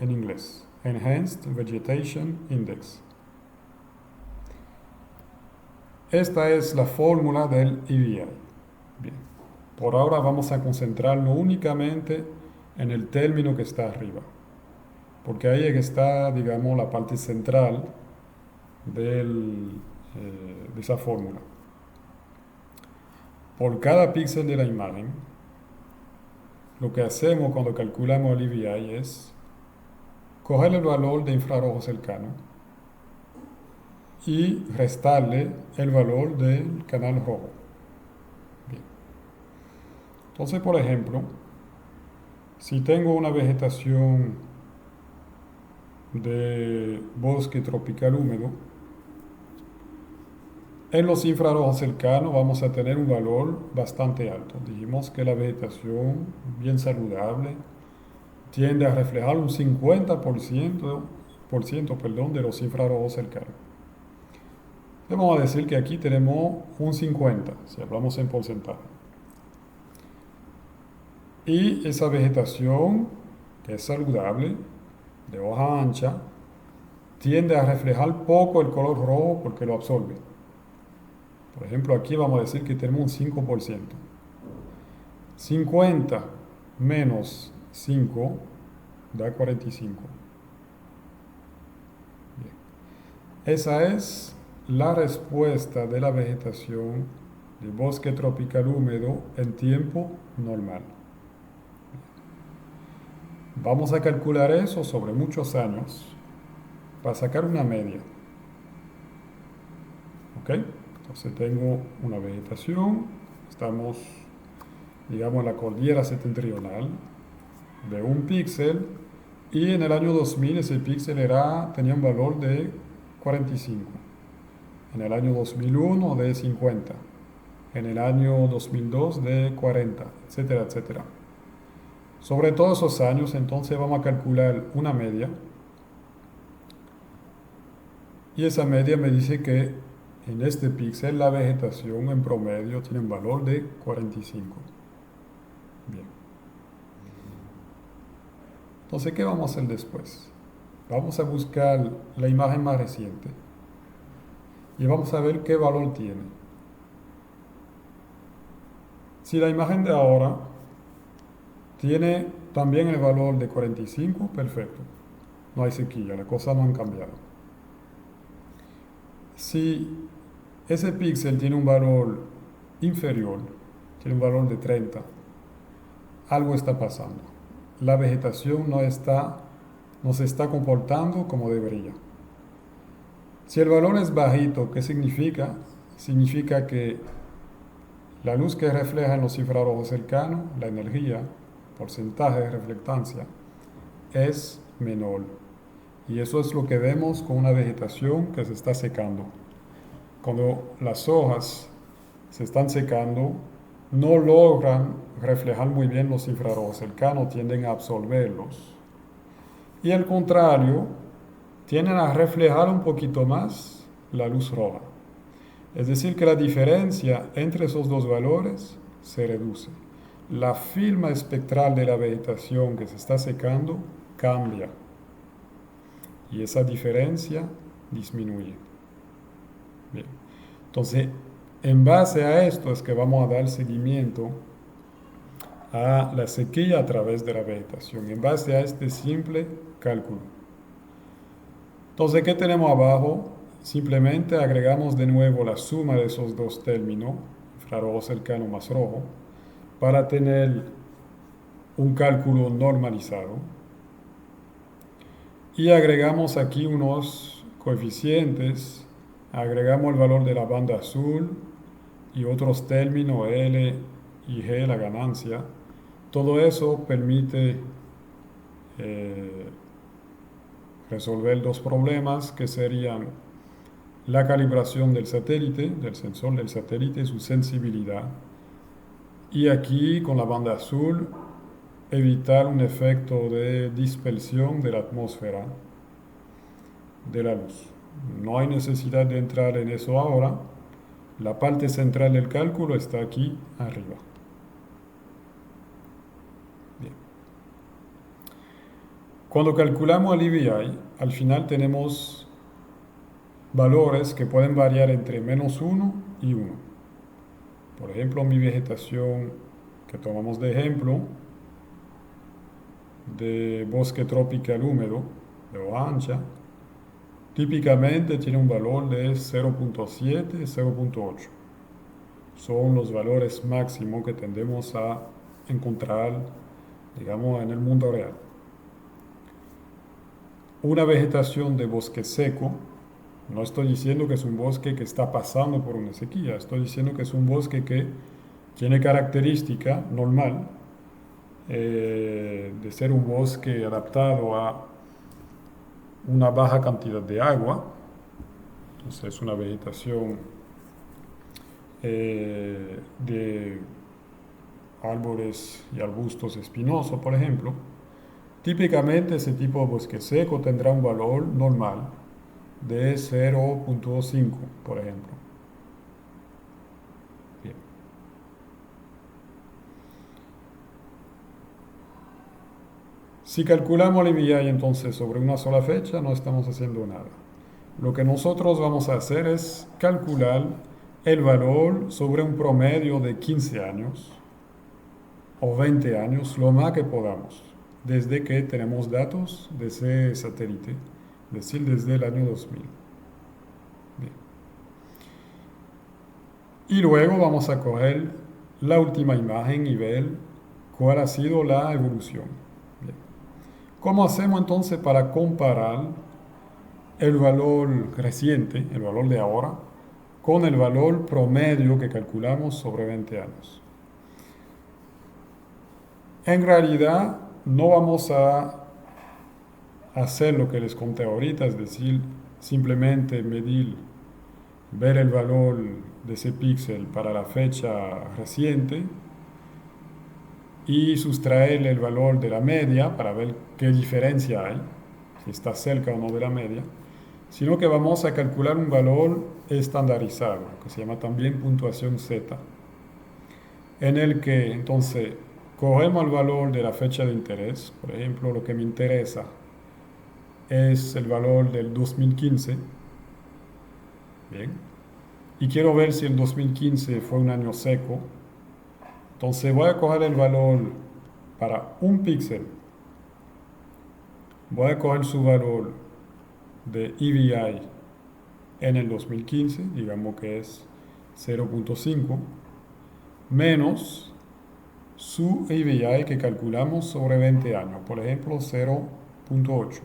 en inglés, Enhanced Vegetation Index. Esta es la fórmula del EVI. Bien, por ahora vamos a concentrarnos únicamente en el término que está arriba, porque ahí es que está, digamos, la parte central de esa fórmula. Por cada píxel de la imagen, lo que hacemos cuando calculamos el EVI es coger el valor de infrarrojo cercano y restarle el valor del canal rojo. Bien. Entonces, por ejemplo, si tengo una vegetación de bosque tropical húmedo, en los infrarrojos cercanos vamos a tener un valor bastante alto. Dijimos que la vegetación bien saludable tiende a reflejar un 50% de los infrarrojos cercanos. Vamos a decir que aquí tenemos un 50, si hablamos en porcentaje. Y esa vegetación, que es saludable, de hoja ancha, tiende a reflejar poco el color rojo porque lo absorbe. Por ejemplo, aquí vamos a decir que tenemos un 5%. 50 menos 5 da 45. Bien. Esa es la respuesta de la vegetación de bosque tropical húmedo en tiempo normal. Vamos a calcular eso sobre muchos años para sacar una media. ¿Ok? Entonces tengo una vegetación, estamos, digamos, en la cordillera septentrional de un píxel y en el año 2000 ese píxel tenía un valor de 45, en el año 2001 de 50, en el año 2002 de 40, etcétera, etcétera. Sobre todos esos años, entonces vamos a calcular una media y esa media me dice que en este píxel la vegetación en promedio tiene un valor de 45. Bien. Entonces, ¿qué vamos a hacer después? Vamos a buscar la imagen más reciente y vamos a ver qué valor tiene. Si la imagen de ahora tiene también el valor de 45, perfecto. No hay sequía, las cosas no han cambiado. Si ese píxel tiene un valor inferior, tiene un valor de 30, algo está pasando. La vegetación no se está comportando como debería. Si el valor es bajito, ¿qué significa? Significa que la luz que refleja en los infrarrojos cercanos, la energía, porcentaje de reflectancia, es menor. Y eso es lo que vemos con una vegetación que se está secando. Cuando las hojas se están secando, no logran reflejar muy bien los infrarrojos cercanos, tienden a absorberlos. Y al contrario, tienden a reflejar un poquito más la luz roja. Es decir, que la diferencia entre esos dos valores se reduce. la firma espectral de la vegetación que se está secando cambia y esa diferencia disminuye. Bien. Entonces, en base a esto es que vamos a dar seguimiento a la sequía a través de la vegetación, en base a este simple cálculo. Entonces, ¿qué tenemos abajo? Simplemente agregamos de nuevo la suma de esos dos términos, infrarrojo cercano más rojo, para tener un cálculo normalizado. Y agregamos aquí unos coeficientes, agregamos el valor de la banda azul y otros términos, L y G, la ganancia. Todo eso permite resolver dos problemas que serían la calibración del satélite, del sensor del satélite, su sensibilidad. Y aquí con la banda azul evitar un efecto de dispersión de la atmósfera de la luz. No hay necesidad de entrar en eso ahora. La parte central del cálculo está aquí arriba. Bien. Cuando calculamos el EVI, al final tenemos valores que pueden variar entre -1 y 1. Por ejemplo, mi vegetación que tomamos de ejemplo, de bosque tropical húmedo, de hoja ancha, típicamente tiene un valor de 0.7, 0.8. Son los valores máximos que tendemos a encontrar, digamos, en el mundo real. Una vegetación de bosque seco, no estoy diciendo que es un bosque que está pasando por una sequía, estoy diciendo que es un bosque que tiene característica normal de ser un bosque adaptado a una baja cantidad de agua. Entonces es una vegetación de árboles y arbustos espinosos, por ejemplo. Típicamente ese tipo de bosque seco tendrá un valor normal de 0.5, por ejemplo. Bien. Si calculamos el EVI entonces sobre una sola fecha, no estamos haciendo nada. Lo que nosotros vamos a hacer es calcular el valor sobre un promedio de 15 años o 20 años, lo más que podamos, desde que tenemos datos de ese satélite, es decir, desde el año 2000. Bien. Y luego vamos a coger la última imagen y ver cuál ha sido la evolución. Bien. ¿Cómo hacemos entonces para comparar el valor reciente, el valor de ahora, con el valor promedio que calculamos sobre 20 años? En realidad no vamos a hacer lo que les conté ahorita, es decir, simplemente medir, ver el valor de ese píxel para la fecha reciente y sustraerle el valor de la media para ver qué diferencia hay, si está cerca o no de la media, sino que vamos a calcular un valor estandarizado, que se llama también puntuación Z, en el que entonces cogemos el valor de la fecha de interés. Por ejemplo, lo que me interesa es el valor del 2015. Bien. Y quiero ver si el 2015 fue un año seco. Entonces voy a coger el valor para un píxel. Voy a coger su valor de EVI en el 2015, digamos que es 0.5, menos su EVI que calculamos sobre 20 años, por ejemplo 0.8.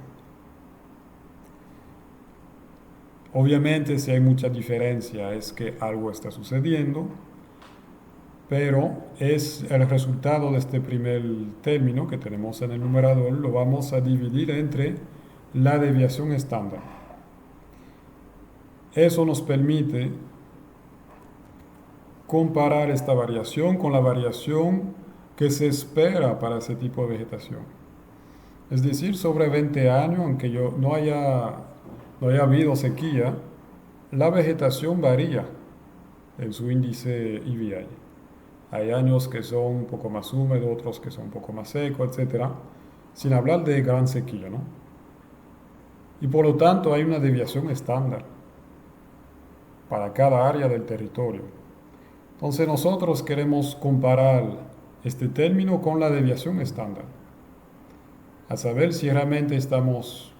Obviamente si hay mucha diferencia es que algo está sucediendo, pero es el resultado de este primer término que tenemos en el numerador, lo vamos a dividir entre la desviación estándar. Eso nos permite comparar esta variación con la variación que se espera para ese tipo de vegetación. Es decir, sobre 20 años, aunque no haya habido sequía, la vegetación varía en su índice EVI. Hay años que son un poco más húmedos, otros que son un poco más secos, etcétera, sin hablar de gran sequía, ¿no? Y por lo tanto hay una desviación estándar para cada área del territorio. Entonces nosotros queremos comparar este término con la desviación estándar, a saber si realmente estamos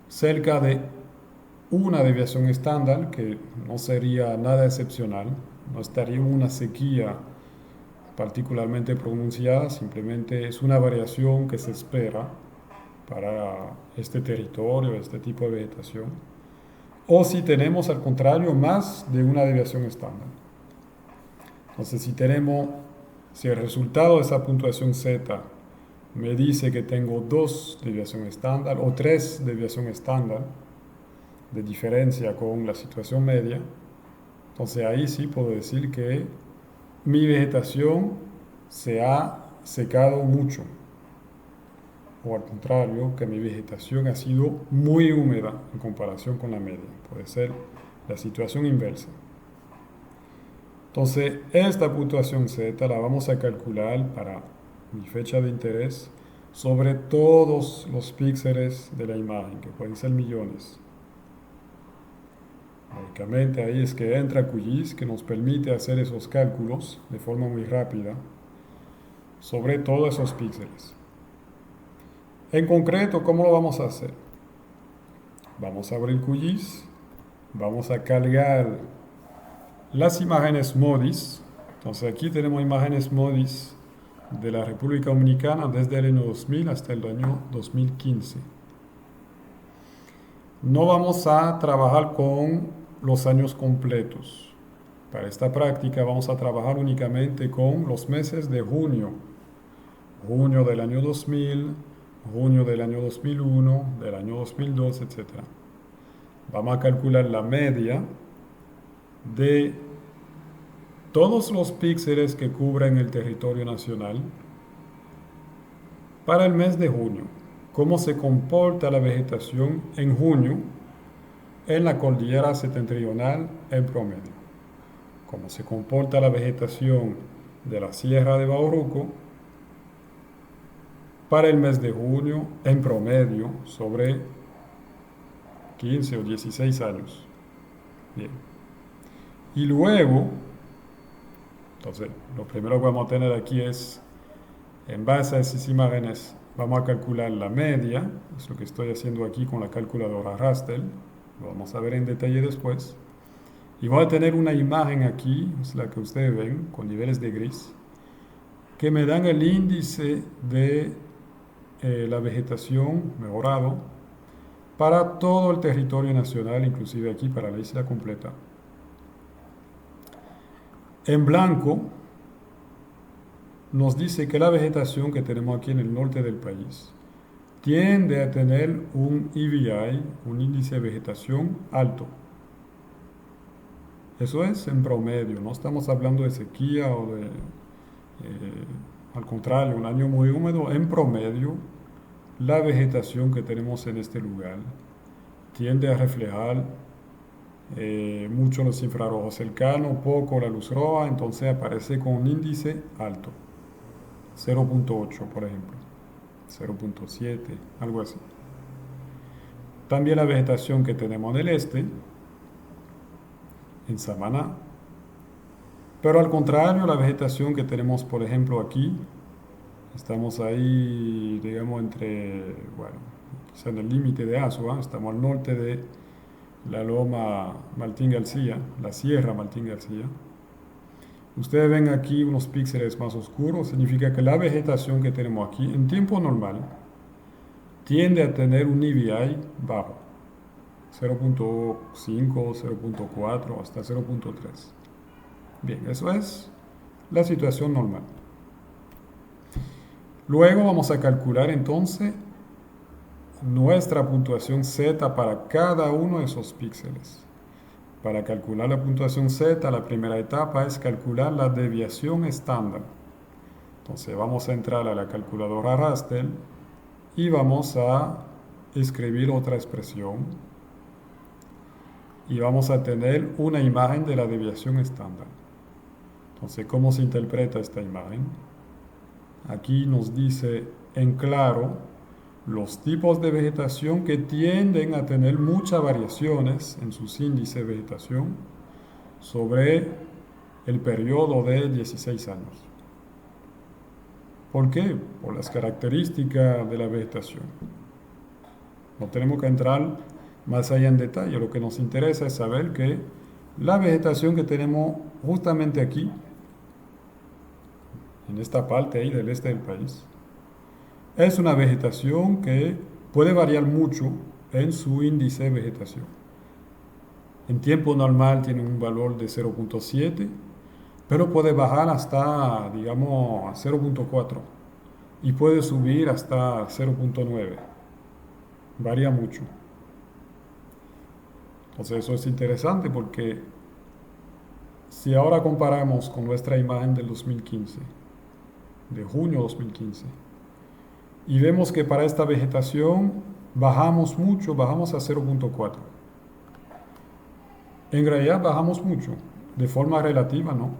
cerca de una desviación estándar, que no sería nada excepcional, no estaría una sequía particularmente pronunciada, simplemente es una variación que se espera para este territorio, este tipo de vegetación, o si tenemos al contrario más de una desviación estándar. Entonces si el resultado de esa puntuación Z me dice que tengo dos desviación estándar o tres desviación estándar de diferencia con la situación media, entonces ahí sí puedo decir que mi vegetación se ha secado mucho, o al contrario, que mi vegetación ha sido muy húmeda en comparación con la media. Puede ser la situación inversa. Entonces, esta puntuación Z la vamos a calcular para mi fecha de interés sobre todos los píxeles de la imagen, que pueden ser millones. Lógicamente ahí es que entra QGIS, que nos permite hacer esos cálculos de forma muy rápida sobre todos esos píxeles. En concreto, ¿cómo lo vamos a hacer? Vamos a abrir QGIS, vamos a cargar las imágenes MODIS. Entonces aquí tenemos imágenes MODIS de la República Dominicana desde el año 2000 hasta el año 2015. No vamos a trabajar con los años completos. Para esta práctica vamos a trabajar únicamente con los meses de junio. Junio del año 2000, junio del año 2001, del año 2002, etc. Vamos a calcular la media de todos los píxeles que cubren el territorio nacional para el mes de junio. Cómo se comporta la vegetación en junio en la cordillera septentrional en promedio. Cómo se comporta la vegetación de la Sierra de Bauruco para el mes de junio en promedio sobre 15 o 16 años. Bien. Y luego, entonces, lo primero que vamos a tener aquí es, en base a esas imágenes, vamos a calcular la media, es lo que estoy haciendo aquí con la calculadora raster, lo vamos a ver en detalle después. Y voy a tener una imagen aquí, es la que ustedes ven, con niveles de gris, que me dan el índice de la vegetación mejorado para todo el territorio nacional, inclusive aquí para la isla completa. En blanco nos dice que la vegetación que tenemos aquí en el norte del país tiende a tener un EVI, un índice de vegetación alto. Eso es en promedio, no estamos hablando de sequía o de, al contrario, un año muy húmedo. En promedio, la vegetación que tenemos en este lugar tiende a reflejar mucho los infrarrojos cercanos, poco la luz roja, entonces aparece con un índice alto, 0.8 por ejemplo, 0.7, algo así. También la vegetación que tenemos en el este, en Samaná, pero al contrario, la vegetación que tenemos, por ejemplo, aquí, estamos ahí, digamos, bueno, quizá en el límite de Azua, estamos al norte de la loma Martín García, la sierra Martín García. Ustedes ven aquí unos píxeles más oscuros, significa que la vegetación que tenemos aquí en tiempo normal tiende a tener un EVI bajo, 0.5, 0.4 hasta 0.3. Bien, eso es la situación normal. Luego vamos a calcular entonces nuestra puntuación Z para cada uno de esos píxeles. Para calcular la puntuación Z, la primera etapa es calcular la desviación estándar. Entonces vamos a entrar a la calculadora raster y vamos a escribir otra expresión y vamos a tener una imagen de la desviación estándar. Entonces, ¿cómo se interpreta esta imagen? Aquí nos dice en claro los tipos de vegetación que tienden a tener muchas variaciones en sus índices de vegetación sobre el periodo de 16 años. ¿Por qué? Por las características de la vegetación. No tenemos que entrar más allá en detalle. Lo que nos interesa es saber que la vegetación que tenemos justamente aquí, en esta parte ahí del este del país, es una vegetación que puede variar mucho en su índice de vegetación. En tiempo normal tiene un valor de 0.7, pero puede bajar hasta, digamos, a 0.4 y puede subir hasta 0.9. Varía mucho. Entonces eso es interesante porque si ahora comparamos con nuestra imagen del 2015, de junio 2015, y vemos que para esta vegetación bajamos mucho, bajamos a 0.4. En realidad bajamos mucho, de forma relativa, ¿no?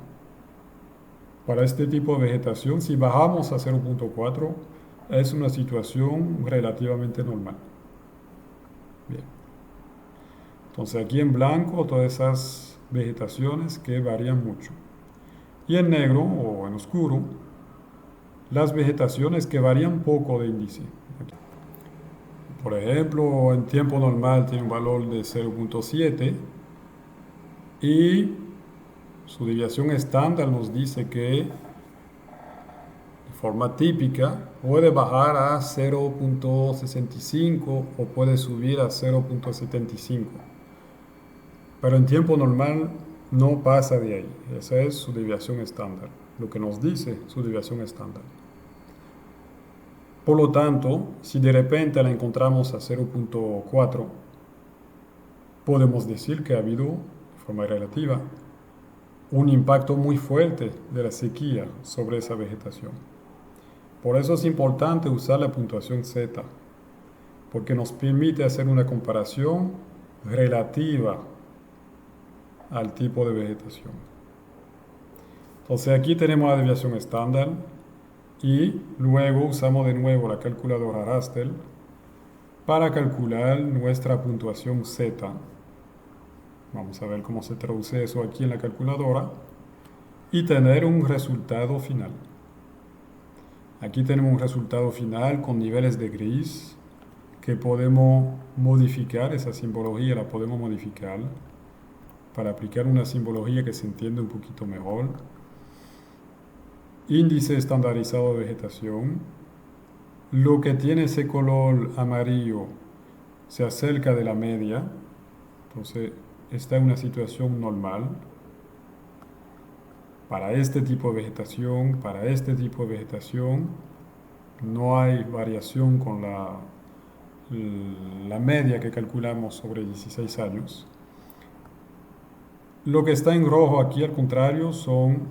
Para este tipo de vegetación, si bajamos a 0.4, es una situación relativamente normal. Bien. Entonces aquí en blanco todas esas vegetaciones que varían mucho. Y en negro o en oscuro, las vegetaciones que varían poco de índice. Por ejemplo, en tiempo normal tiene un valor de 0.7 y su desviación estándar nos dice que de forma típica puede bajar a 0.65 o puede subir a 0.75. Pero en tiempo normal no pasa de ahí. Esa es su desviación estándar, lo que nos dice su desviación estándar. Por lo tanto, si de repente la encontramos a 0.4, podemos decir que ha habido, de forma relativa, un impacto muy fuerte de la sequía sobre esa vegetación. Por eso es importante usar la puntuación Z, porque nos permite hacer una comparación relativa al tipo de vegetación. Entonces aquí tenemos la desviación estándar y luego usamos de nuevo la calculadora raster para calcular nuestra puntuación Z. Vamos a ver cómo se traduce eso aquí en la calculadora y tener un resultado final. Aquí tenemos un resultado final con niveles de gris que podemos modificar, esa simbología la podemos modificar para aplicar una simbología que se entiende un poquito mejor. Índice estandarizado de vegetación. Lo que tiene ese color amarillo se acerca de la media, entonces está en una situación normal. Para este tipo de vegetación, no hay variación con la media que calculamos sobre 16 años. Lo que está en rojo aquí, al contrario, son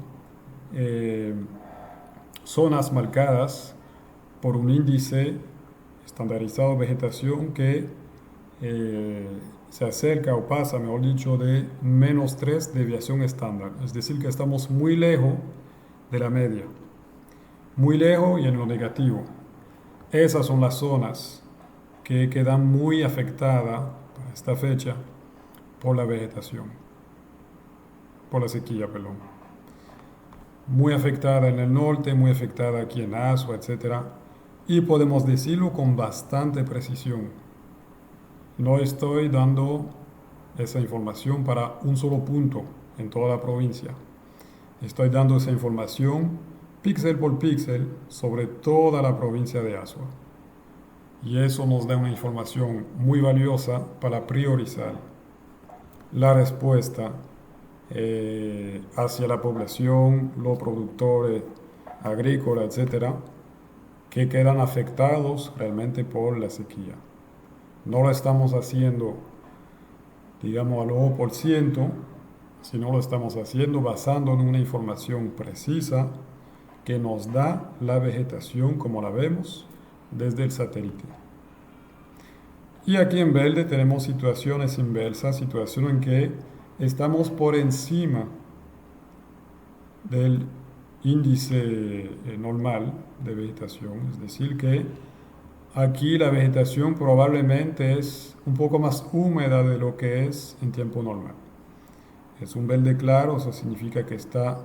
zonas marcadas por un índice estandarizado de vegetación que se acerca o pasa, mejor dicho, de -3 desviación estándar. Es decir, que estamos muy lejos de la media. Muy lejos y en lo negativo. Esas son las zonas que quedan muy afectadas para esta fecha por la vegetación, por la sequía, perdón. Muy afectada en el norte, muy afectada aquí en Azua, etc. Y podemos decirlo con bastante precisión. No estoy dando esa información para un solo punto en toda la provincia. Estoy dando esa información píxel por píxel sobre toda la provincia de Azua. Y eso nos da una información muy valiosa para priorizar la respuesta hacia la población, los productores agrícolas, etcétera, que quedan afectados realmente por la sequía. No lo estamos haciendo, digamos, al ojo por ciento, sino lo estamos haciendo basando en una información precisa que nos da la vegetación como la vemos desde el satélite. Y aquí en verde tenemos situaciones inversas, situaciones en que estamos por encima del índice normal de vegetación. Es decir, que aquí la vegetación probablemente es un poco más húmeda de lo que es en tiempo normal. Es un verde claro, eso significa que está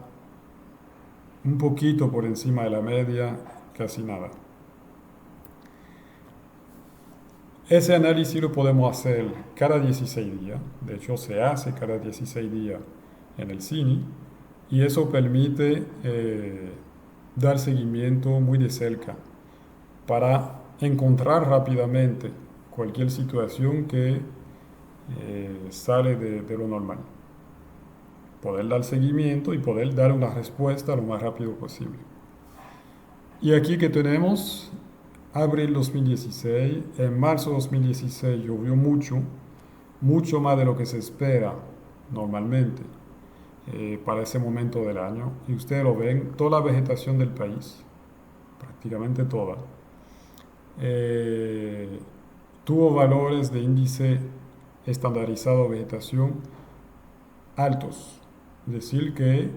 un poquito por encima de la media, casi nada. Ese análisis lo podemos hacer cada 16 días, de hecho se hace cada 16 días en el CINI, y eso permite dar seguimiento muy de cerca para encontrar rápidamente cualquier situación que sale de lo normal. Poder dar seguimiento y poder dar una respuesta lo más rápido posible. Y aquí que tenemos abril 2016, en marzo 2016 llovió mucho, mucho más de lo que se espera normalmente para ese momento del año. Y ustedes lo ven, toda la vegetación del país, prácticamente toda, eh, tuvo valores de índice estandarizado de vegetación altos. Es decir, que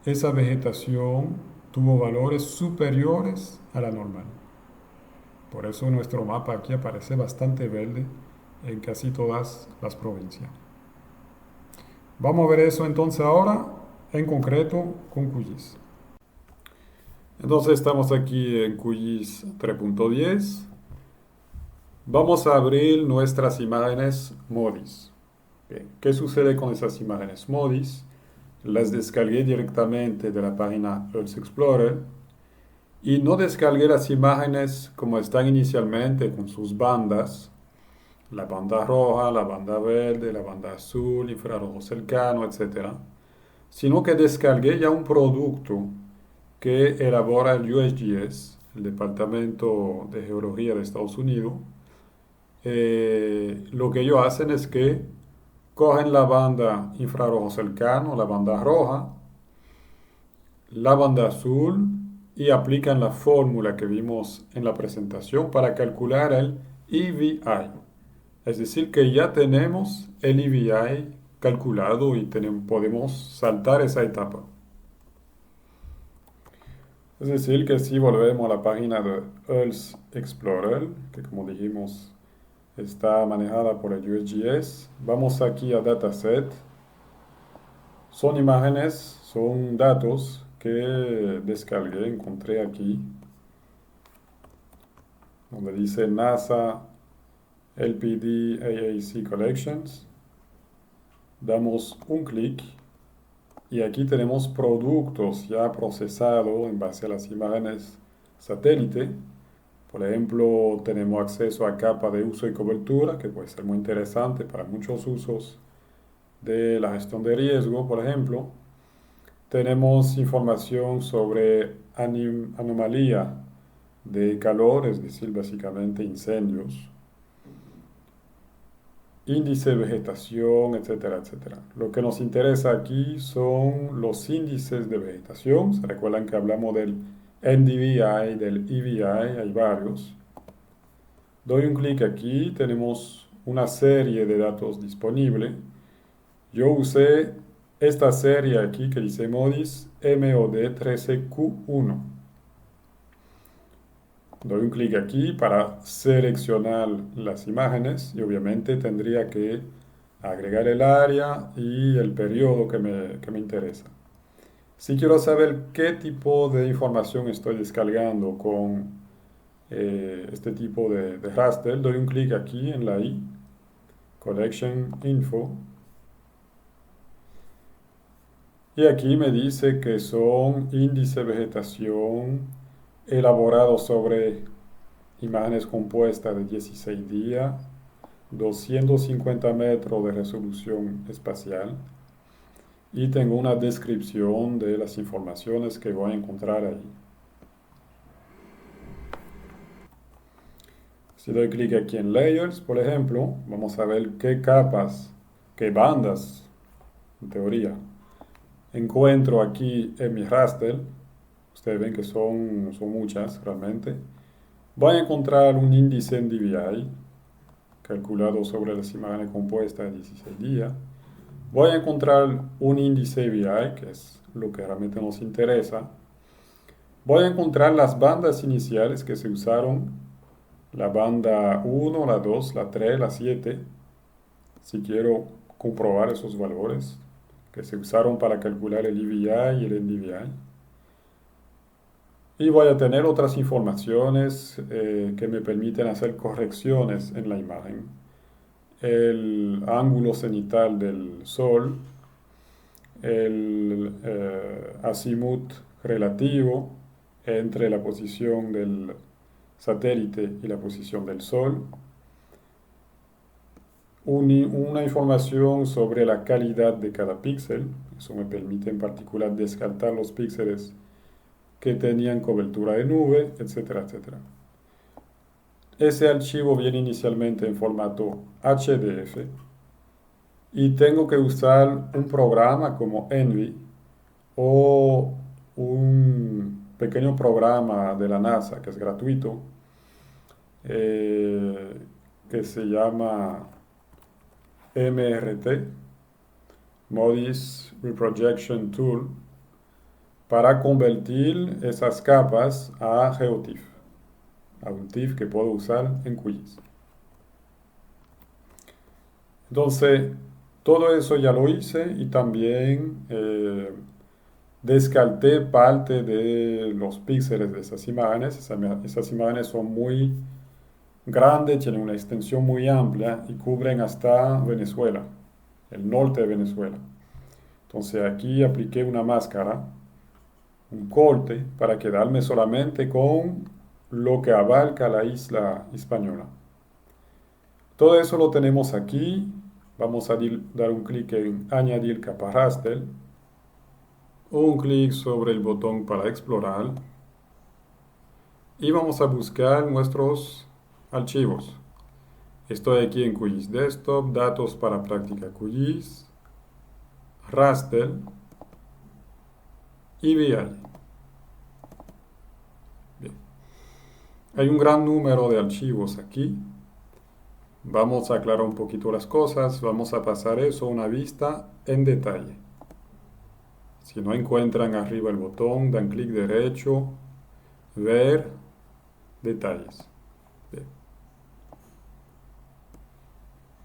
esa vegetación tuvo valores superiores a la normal. Por eso nuestro mapa aquí aparece bastante verde en casi todas las provincias. Vamos a ver eso entonces ahora, en concreto con QGIS. Entonces estamos aquí en QGIS 3.10. Vamos a abrir nuestras imágenes MODIS. Bien, ¿qué sucede con esas imágenes MODIS? Las descargué directamente de la página Earth Explorer y no descargué las imágenes como están inicialmente con sus bandas, la banda roja, la banda verde, la banda azul, infrarrojo cercano, etc. Sino que descargué ya un producto que elabora el USGS, el Departamento de Geología de Estados Unidos. Lo que ellos hacen es que cogen la banda infrarrojo cercano, la banda roja, la banda azul y aplican la fórmula que vimos en la presentación para calcular el EVI. Es decir, que ya tenemos el EVI calculado y podemos saltar esa etapa. Es decir, que si volvemos a la página de Earth Explorer, que como dijimos está manejada por el USGS, vamos aquí a Dataset. Son imágenes, son datos que descargué, encontré aquí, donde dice NASA LPD AAC Collections. Damos un clic y aquí tenemos productos ya procesados en base a las imágenes satélite. Por ejemplo, tenemos acceso a capa de uso y cobertura, que puede ser muy interesante para muchos usos de la gestión de riesgo, por ejemplo. Tenemos información sobre anomalía de calor, es decir, básicamente incendios, índice de vegetación, etcétera, etcétera. Lo que nos interesa aquí son los índices de vegetación. Se recuerdan que hablamos del NDVI, del EVI, hay varios. Doy un clic aquí, tenemos una serie de datos disponibles. Yo usé esta serie aquí que dice MODIS MOD13Q1. Doy un clic aquí para seleccionar las imágenes y obviamente tendría que agregar el área y el periodo que me interesa. Si quiero saber qué tipo de información estoy descargando con este tipo de raster, doy un clic aquí en la I, Collection Info, y aquí me dice que son índice de vegetación elaborados sobre imágenes compuestas de 16 días, 250 metros de resolución espacial y tengo una descripción de las informaciones que voy a encontrar ahí. Si doy clic aquí en Layers, por ejemplo, vamos a ver qué capas, qué bandas, en teoría, encuentro aquí en mi raster. Ustedes ven que son muchas realmente. Voy a encontrar un índice en DVI calculado sobre las imágenes compuestas de 16 días. voy a encontrar un índice VI, que es lo que realmente nos interesa. Voy a encontrar las bandas iniciales que se usaron, la banda 1, la 2, la 3, la 7, si quiero comprobar esos valores que se usaron para calcular el EVI y el NDVI. Y voy a tener otras informaciones que me permiten hacer correcciones en la imagen. El ángulo cenital del Sol, el azimut relativo entre la posición del satélite y la posición del Sol, una información sobre la calidad de cada píxel, eso me permite en particular descartar los píxeles que tenían cobertura de nube, etcétera, etcétera. Ese archivo viene inicialmente en formato HDF y tengo que usar un programa como Envy o un pequeño programa de la NASA que es gratuito, que se llama MRT, Modis Reprojection Tool, para convertir esas capas a GeoTIFF, a un TIFF que puedo usar en QGIS. Entonces, todo eso ya lo hice y también descarté parte de los píxeles de esas imágenes. Esas imágenes son muy grandes, tienen una extensión muy amplia y cubren hasta Venezuela, el norte de Venezuela. Entonces aquí apliqué una máscara, un corte, para quedarme solamente con lo que abarca la isla Hispaniola. Todo eso lo tenemos aquí. Vamos a dar un clic en añadir capa raster, un clic sobre el botón para explorar y vamos a buscar nuestros archivos. Estoy aquí en QGIS Desktop, datos para práctica QGIS, raster y VI. Bien. Hay un gran número de archivos aquí. Vamos a aclarar un poquito las cosas, vamos a pasar eso a una vista en detalle. Si no encuentran arriba el botón, dan clic derecho, ver, detalles. Bien.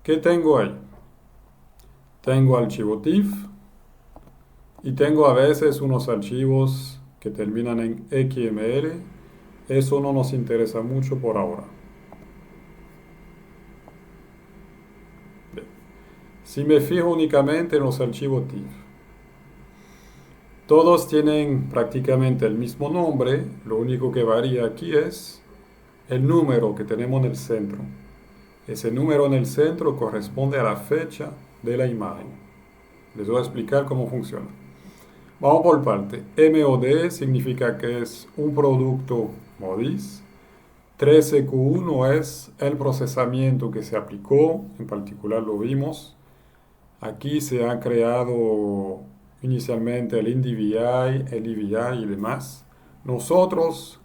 ¿Qué tengo ahí? Tengo archivo TIFF y tengo a veces unos archivos que terminan en XML. Eso no nos interesa mucho por ahora. Bien. Si me fijo únicamente en los archivos TIFF, todos tienen prácticamente el mismo nombre, lo único que varía aquí es el número que tenemos en el centro. Ese número en el centro corresponde a la fecha de la imagen. Les voy a explicar cómo funciona. Vamos por parte. MOD significa que es un producto MODIS. 13Q1 es el procesamiento que se aplicó, en particular lo vimos. Aquí se ha creado inicialmente el NDVI, el EVI y demás. Nosotros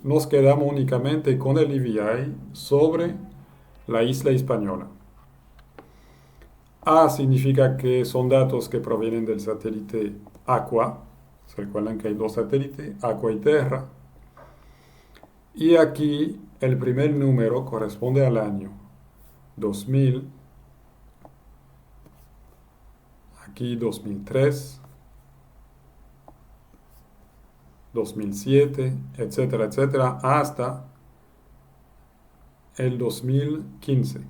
nos quedamos únicamente con el EVI sobre la isla Hispaniola. A significa que son datos que provienen del satélite Aqua. Se recuerdan que hay dos satélites, Aqua y Terra. Y aquí el primer número corresponde al año 2000. Aquí 2003, 2007, etcétera, etcétera, hasta el 2015.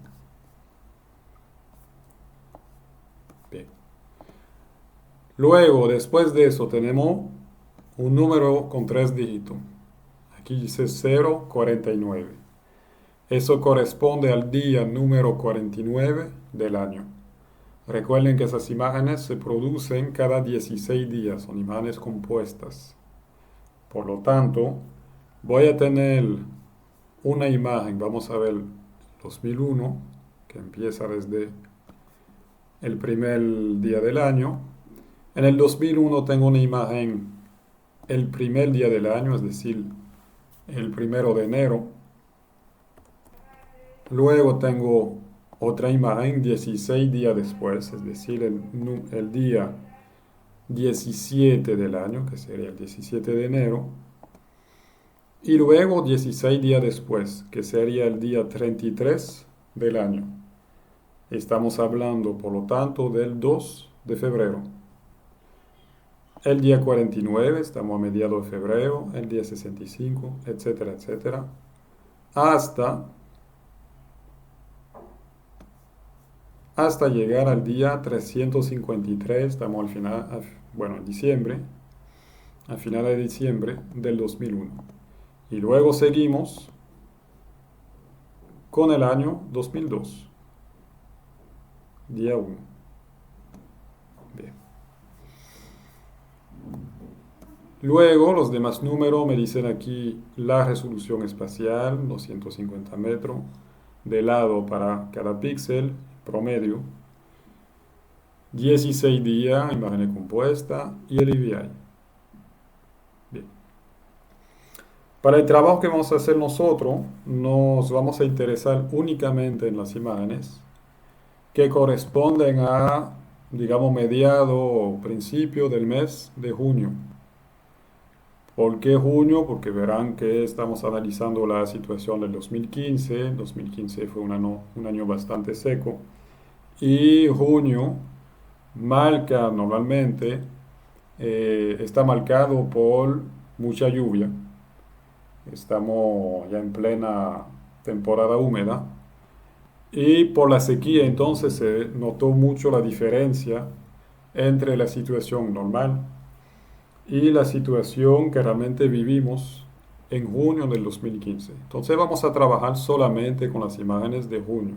Bien. Luego, después de eso, tenemos un número con 3 dígitos. Aquí dice 049. Eso corresponde al día número 49 del año. Recuerden que esas imágenes se producen cada 16 días, son imágenes compuestas. Por lo tanto, voy a tener una imagen, vamos a ver 2001, que empieza desde el primer día del año. En el 2001 tengo una imagen el primer día del año, es decir, el 1 de enero. Luego tengo otra imagen 16 días después, es decir, el día 17 del año, que sería el 17 de enero, y luego 16 días después, que sería el día 33 del año. Estamos hablando, por lo tanto, del 2 de febrero. El día 49, estamos a mediados de febrero, el día 65, etcétera, etcétera, hasta llegar al día 353, estamos al final, bueno, en diciembre, a finales de diciembre del 2001. Y luego seguimos con el año 2002, día 1. Bien. Luego los demás números me dicen aquí la resolución espacial, 250 metros, de lado para cada píxel, promedio, 16 días, imágenes compuestas y el EVI. Bien. Para el trabajo que vamos a hacer nosotros, nos vamos a interesar únicamente en las imágenes que corresponden a, digamos, mediado o principio del mes de junio. ¿Por qué junio? Porque verán que estamos analizando la situación del 2015. 2015 fue un año bastante seco. Y junio marca normalmente, está marcado por mucha lluvia. Estamos ya en plena temporada húmeda. Y por la sequía entonces se notó mucho la diferencia entre la situación normal y la situación que realmente vivimos en junio del 2015. Entonces vamos a trabajar solamente con las imágenes de junio.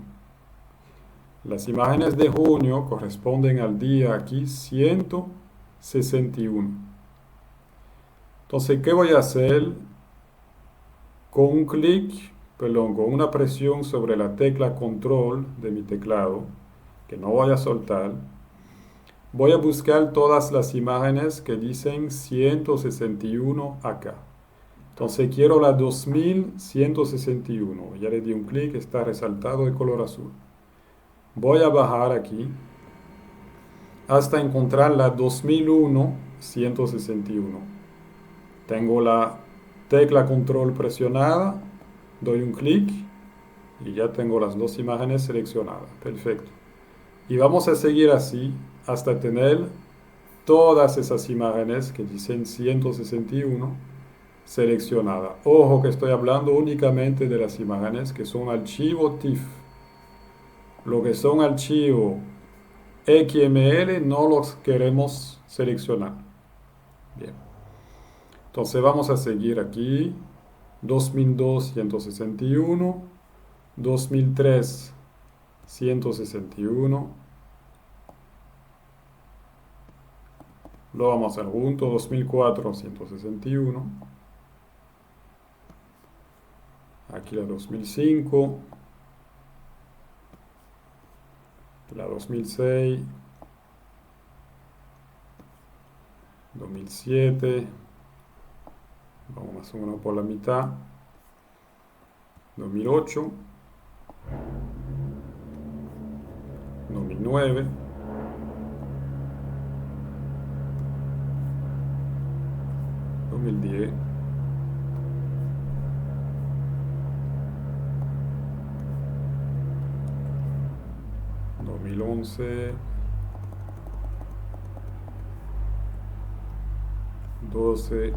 Las imágenes de junio corresponden al día aquí 161. Entonces, ¿qué voy a hacer? Con un clic, perdón, con una presión sobre la tecla control de mi teclado, que no voy a soltar, voy a buscar todas las imágenes que dicen 161 acá. Entonces quiero la 2161. Ya le di un clic, está resaltado de color azul. Voy a bajar aquí hasta encontrar la 2001-161. Tengo la tecla control presionada, doy un clic y ya tengo las dos imágenes seleccionadas. Perfecto. Y vamos a seguir así hasta tener todas esas imágenes que dicen 161 seleccionadas. Ojo que estoy hablando únicamente de las imágenes que son archivo TIFF. Lo que son archivos XML no los queremos seleccionar. Bien. Entonces vamos a seguir aquí. 2002, 161. 2003, 161. Lo vamos a hacer junto. 2004, 161. Aquí la 2005. La 2006. 2007. Vamos más o menos por la mitad. 2008. 2009. 2010. 2011. 12.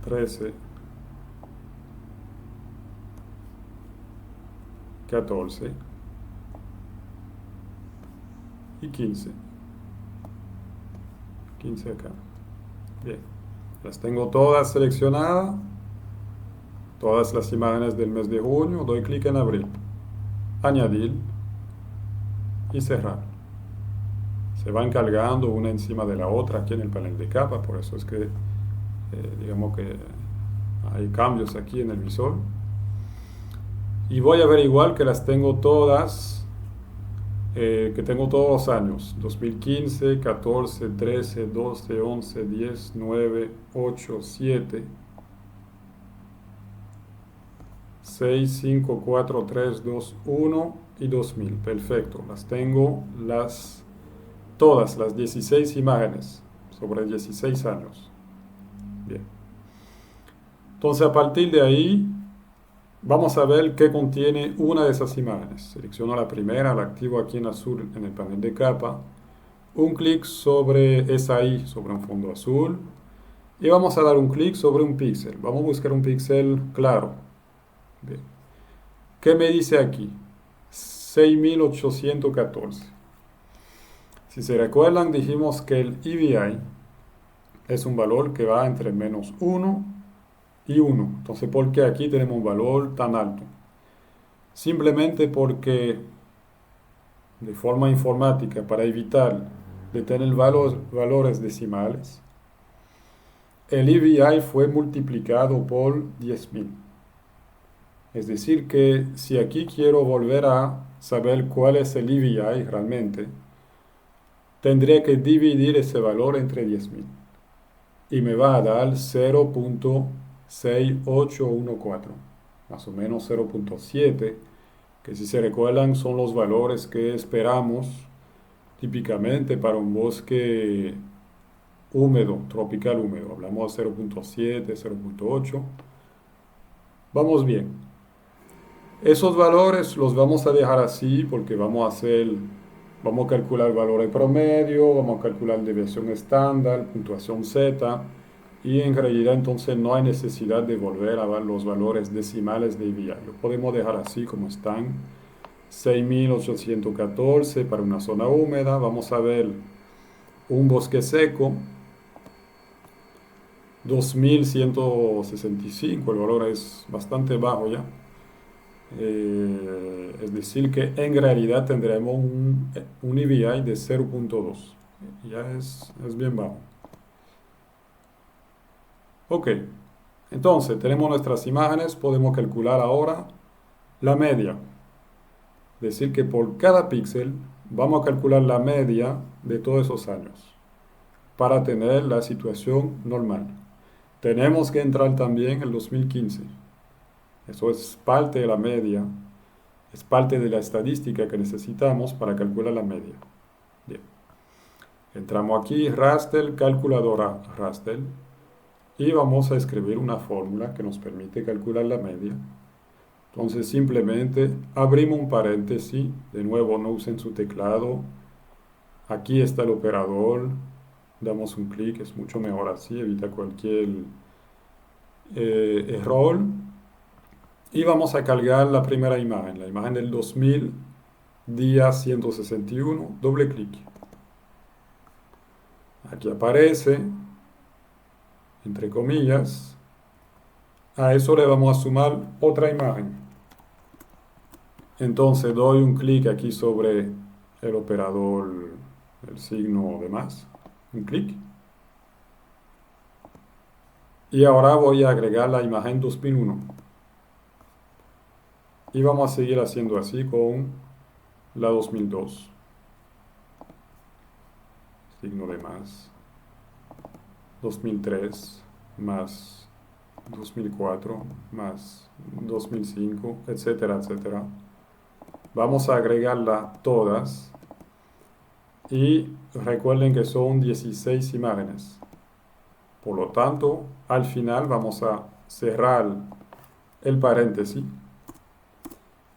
13. 14 y 15. 15 acá. Bien, las tengo todas seleccionadas, todas las imágenes del mes de junio. Doy clic en abrir, añadir y cerrar. Se van cargando una encima de la otra aquí en el panel de capa, por eso es que digamos que hay cambios aquí en el visor. Y voy a averiguar que las tengo todas que tengo todos los años: 2015, 14, 13, 12, 11, 10, 9, 8, 7, 6, 5, 4, 3, 2, 1 y 2000. Perfecto, las tengo todas las 16 imágenes sobre 16 años. Bien. Entonces, a partir de ahí, vamos a ver qué contiene una de esas imágenes. Selecciono la primera, la activo aquí en azul en el panel de capa. Un clic sobre esa I, sobre un fondo azul. Y vamos a dar un clic sobre un píxel. Vamos a buscar un píxel claro. Bien. ¿Qué me dice aquí? 6814. Si se recuerdan, dijimos que el EVI es un valor que va entre menos 1 y 1. Entonces, ¿por qué aquí tenemos un valor tan alto? Simplemente porque de forma informática, para evitar de tener valores decimales, el EVI fue multiplicado por 10.000. Es decir, que si aquí quiero volver a saber cuál es el EVI realmente, tendría que dividir ese valor entre 10.000. Y me va a dar 0.6814, más o menos 0.7, que si se recuerdan son los valores que esperamos típicamente para un bosque húmedo, tropical húmedo. Hablamos de 0.7, 0.8. Vamos bien. Esos valores los vamos a dejar así porque vamos a calcular valores promedio, vamos a calcular desviación estándar, puntuación Z, y en realidad entonces no hay necesidad de volver a ver los valores decimales de IVI. Lo podemos dejar así como están. 6.814 para una zona húmeda. Vamos a ver un bosque seco. 2.165, el valor es bastante bajo ya. Es decir que en realidad tendremos un EVI de 0.2. Ya es bien bajo. Ok, entonces tenemos nuestras imágenes. Podemos calcular ahora la media. Es decir que por cada píxel vamos a calcular la media de todos esos años para tener la situación normal. Tenemos que entrar también el 2015. Eso es parte de la media, es parte de la estadística que necesitamos para calcular la media. Bien. Entramos aquí, raster, calculadora raster, y vamos a escribir una fórmula que nos permite calcular la media. Entonces simplemente abrimos un paréntesis, de nuevo no usen su teclado, aquí está el operador, damos un clic, es mucho mejor así, evita cualquier error. Y vamos a cargar la primera imagen, la imagen del 2000, día 161, doble clic. Aquí aparece, entre comillas, a eso le vamos a sumar otra imagen. Entonces doy un clic aquí sobre el operador, el signo de más, un clic. Y ahora voy a agregar la imagen 2001. Y vamos a seguir haciendo así con la 2002. Signo de más. 2003 más 2004 más 2005, etcétera, etcétera. Vamos a agregarlas todas. Y recuerden que son 16 imágenes. Por lo tanto, al final vamos a cerrar el paréntesis.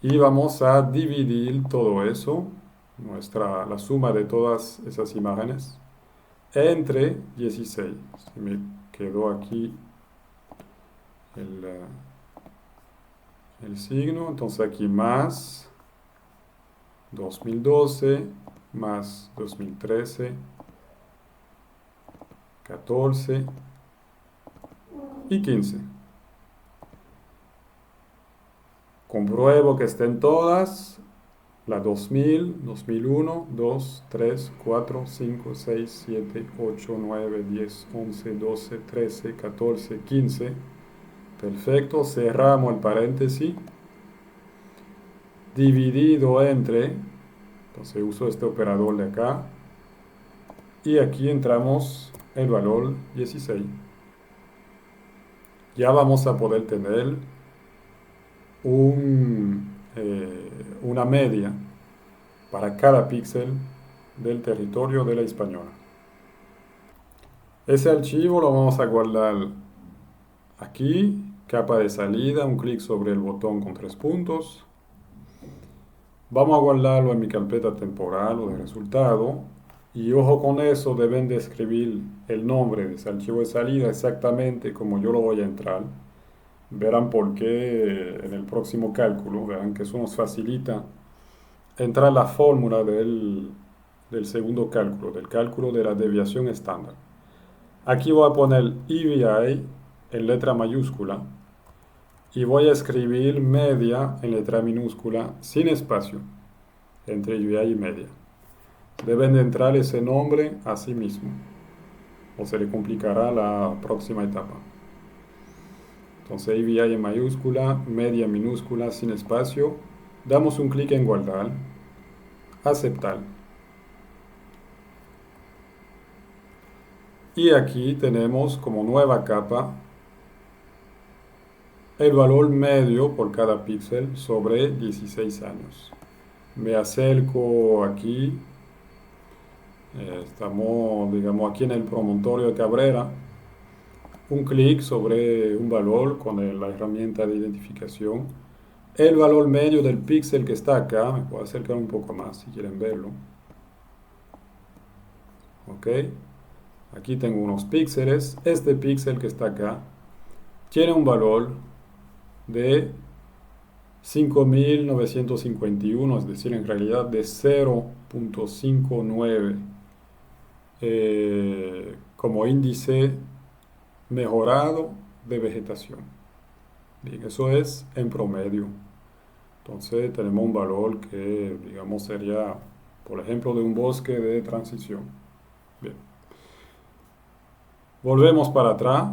Y vamos a dividir todo eso, la suma de todas esas imágenes, entre 16. Se me quedó aquí el signo, entonces aquí más 2012, más 2013, 14 y 15. Compruebo que estén todas, la 2000, 2001, 2, 3, 4, 5, 6, 7, 8, 9, 10, 11, 12, 13, 14, 15. Perfecto, cerramos el paréntesis. Dividido entre, Entonces uso este operador de acá y aquí entramos el valor 16. Ya vamos a poder tener una media para cada píxel del territorio de la Hispaniola. Ese archivo lo vamos a guardar aquí, capa de salida, un clic sobre el botón con 3 puntos. Vamos a guardarlo en mi carpeta temporal o de resultado. Y ojo con eso, deben de escribir el nombre de ese archivo de salida exactamente como yo lo voy a entrar. Verán por qué en el próximo cálculo, verán que eso nos facilita entrar la fórmula del segundo cálculo, del cálculo de la desviación estándar. Aquí voy a poner EVI en letra mayúscula y voy a escribir media en letra minúscula sin espacio entre EVI y media. Deben de entrar ese nombre a sí mismo o se le complicará la próxima etapa. Entonces EVI en mayúscula, media minúscula sin espacio. Damos un clic en guardar, aceptar. Y aquí tenemos como nueva capa el valor medio por cada píxel sobre 16 años. Me acerco aquí, estamos digamos aquí en el promontorio de Cabrera, un clic sobre un valor con la herramienta de identificación, el valor medio del píxel que está acá, me puedo acercar un poco más si quieren verlo. Ok, aquí tengo unos píxeles, este píxel que está acá tiene un valor de 5.951, es decir, en realidad de 0.59 como índice mejorado de vegetación. Bien, eso es en promedio. Entonces tenemos un valor que, digamos, sería, por ejemplo, de un bosque de transición. Bien. Volvemos para atrás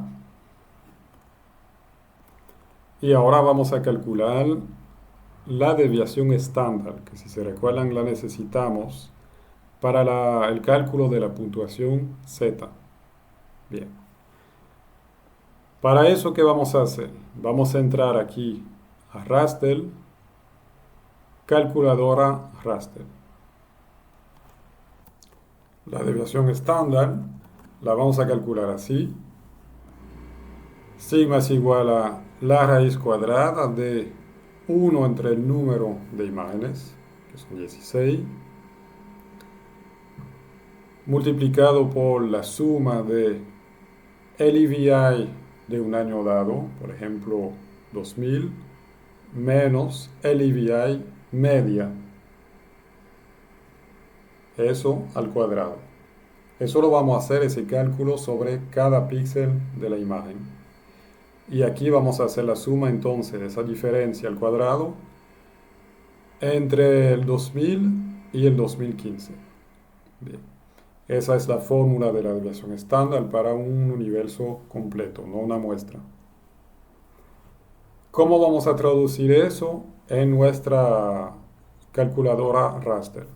y ahora vamos a calcular la desviación estándar, que si se recuerdan la necesitamos para el cálculo de la puntuación Z. Bien. Para eso, ¿qué vamos a hacer? Vamos a entrar aquí a raster, calculadora raster. La desviación estándar la vamos a calcular así. Sigma es igual a la raíz cuadrada de 1 entre el número de imágenes, que son 16, multiplicado por la suma de el EVI de un año dado, por ejemplo 2000, menos el EVI media. Eso al cuadrado. Eso lo vamos a hacer, ese cálculo, sobre cada píxel de la imagen. Y aquí vamos a hacer la suma entonces de esa diferencia al cuadrado entre el 2000 y el 2015. Bien. Esa es la fórmula de la desviación estándar para un universo completo, no una muestra. ¿Cómo vamos a traducir eso en nuestra calculadora raster?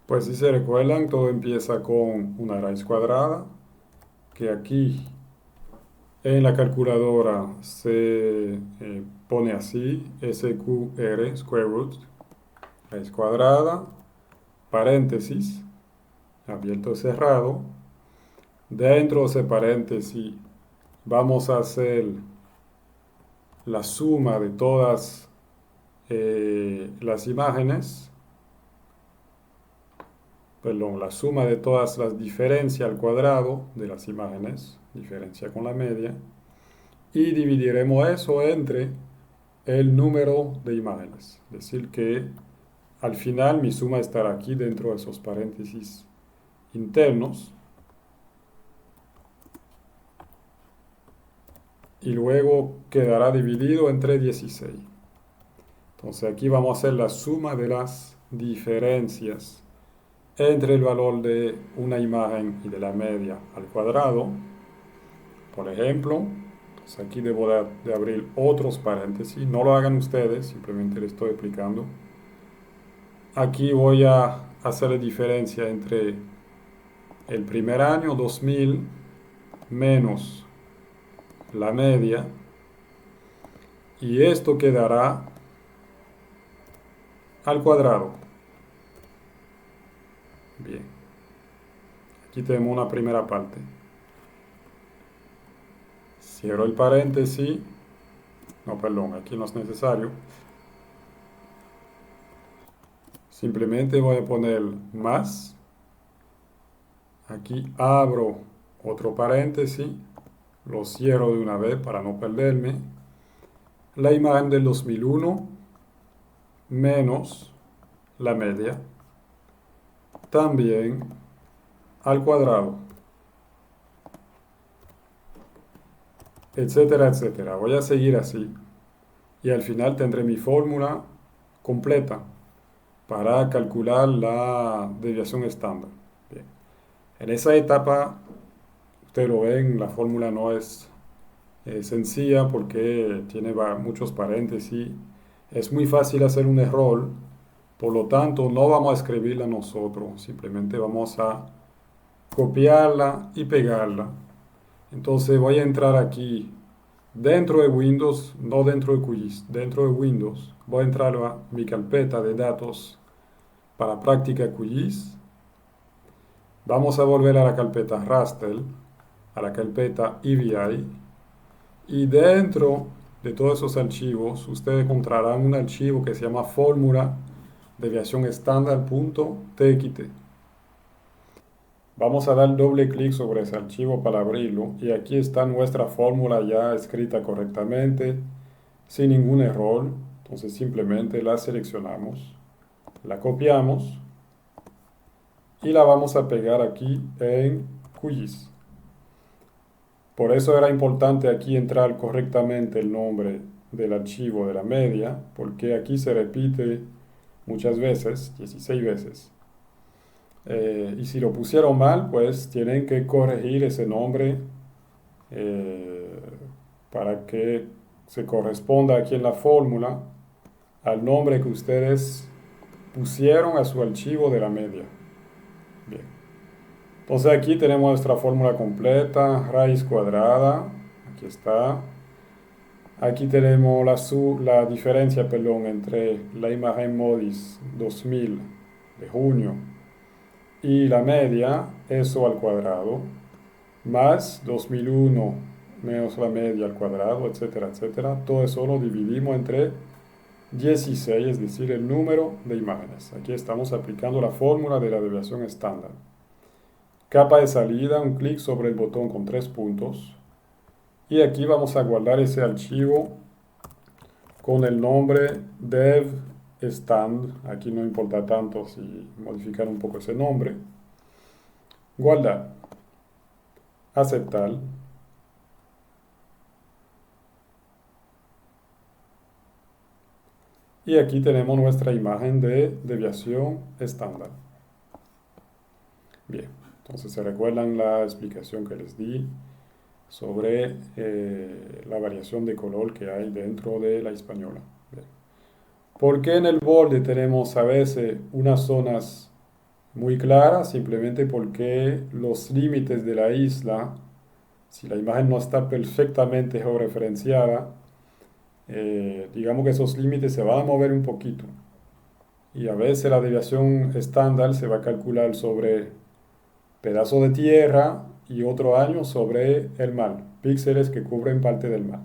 Pues si se recuerdan, todo empieza con una raíz cuadrada, que aquí en la calculadora se pone así, SQR, square root, raíz cuadrada, paréntesis, abierto y cerrado. Dentro de ese paréntesis vamos a hacer la suma de todas las imágenes, perdón, la suma de todas las diferencias al cuadrado de las imágenes, diferencia con la media, y dividiremos eso entre el número de imágenes. Es decir que al final mi suma estará aquí dentro de esos paréntesis internos. Y luego quedará dividido entre 16. Entonces aquí vamos a hacer la suma de las diferencias entre el valor de una imagen y de la media al cuadrado. Por ejemplo, entonces aquí debo de abrir otros paréntesis. No lo hagan ustedes, simplemente les estoy explicando. Aquí voy a hacer la diferencia entre el primer año 2000 menos la media y esto quedará al cuadrado. Bien, aquí tenemos una primera parte. Cierro el paréntesis. No, perdón, aquí no es necesario. Simplemente voy a poner más. Aquí abro otro paréntesis. Lo cierro de una vez para no perderme. La imagen del 2001 menos la media. También al cuadrado. Etcétera, etcétera. Voy a seguir así. Y al final tendré mi fórmula completa para calcular la desviación estándar. Bien. En esa etapa, ustedes lo ven, la fórmula no es sencilla porque tiene muchos paréntesis. Es muy fácil hacer un error, por lo tanto no vamos a escribirla nosotros, simplemente vamos a copiarla y pegarla. Entonces voy a entrar aquí dentro de Windows, no dentro de QGIS, dentro de Windows. Voy a entrar a mi carpeta de datos para práctica QGIS. Vamos a volver a la carpeta raster, a la carpeta EVI, y dentro de todos esos archivos ustedes encontrarán un archivo que se llama fórmula desviación estándar.txt. Vamos a dar doble clic sobre ese archivo para abrirlo y aquí está nuestra fórmula ya escrita correctamente, sin ningún error. Entonces simplemente la seleccionamos, la copiamos y la vamos a pegar aquí en QGIS. Por eso era importante aquí entrar correctamente el nombre del archivo de la media, porque aquí se repite muchas veces, 16 veces. Y si lo pusieron mal, pues tienen que corregir ese nombre eh, para que se corresponda aquí en la fórmula al nombre que ustedes pusieron a su archivo de la media. Bien. Entonces aquí tenemos nuestra fórmula completa, raíz cuadrada, aquí está. Aquí tenemos la diferencia, perdón, entre la imagen MODIS 2000 de junio y la media, eso al cuadrado, más 2001 menos la media al cuadrado, etcétera, etcétera. Todo eso lo dividimos entre 16, es decir, el número de imágenes. Aquí estamos aplicando la fórmula de la desviación estándar. Capa de salida, un clic sobre el botón con 3 puntos. Y aquí vamos a guardar ese archivo con el nombre devstand. Aquí no importa tanto si modificar un poco ese nombre. Guardar. Aceptar. Y aquí tenemos nuestra imagen de desviación estándar. Bien, entonces se recuerdan la explicación que les di sobre la variación de color que hay dentro de la española. Bien. ¿Por qué en el borde tenemos a veces unas zonas muy claras? Simplemente porque los límites de la isla, si la imagen no está perfectamente georreferenciada, digamos que esos límites se van a mover un poquito. Y a veces la desviación estándar se va a calcular sobre pedazos de tierra y otro año sobre el mar, píxeles que cubren parte del mar.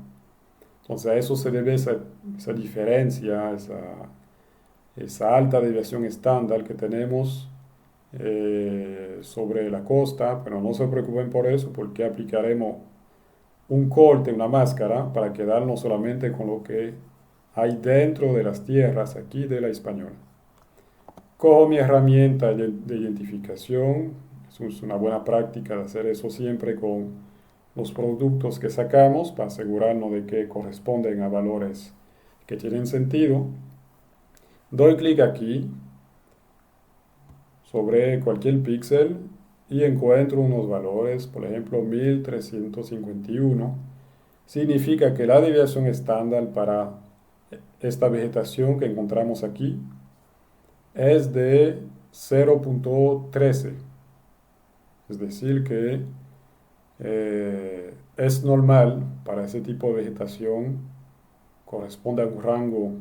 Entonces a eso se debe esa diferencia, esa alta desviación estándar que tenemos sobre la costa, pero no se preocupen por eso porque aplicaremos un corte, una máscara, para quedarnos solamente con lo que hay dentro de las tierras aquí de la española. Cojo mi herramienta de identificación, es una buena práctica de hacer eso siempre con los productos que sacamos para asegurarnos de que corresponden a valores que tienen sentido. Doy clic aquí sobre cualquier píxel y encuentro unos valores, por ejemplo 1351. Significa que la desviación estándar para esta vegetación que encontramos aquí es de 0.13. Es decir, que es normal para ese tipo de vegetación, corresponde a un rango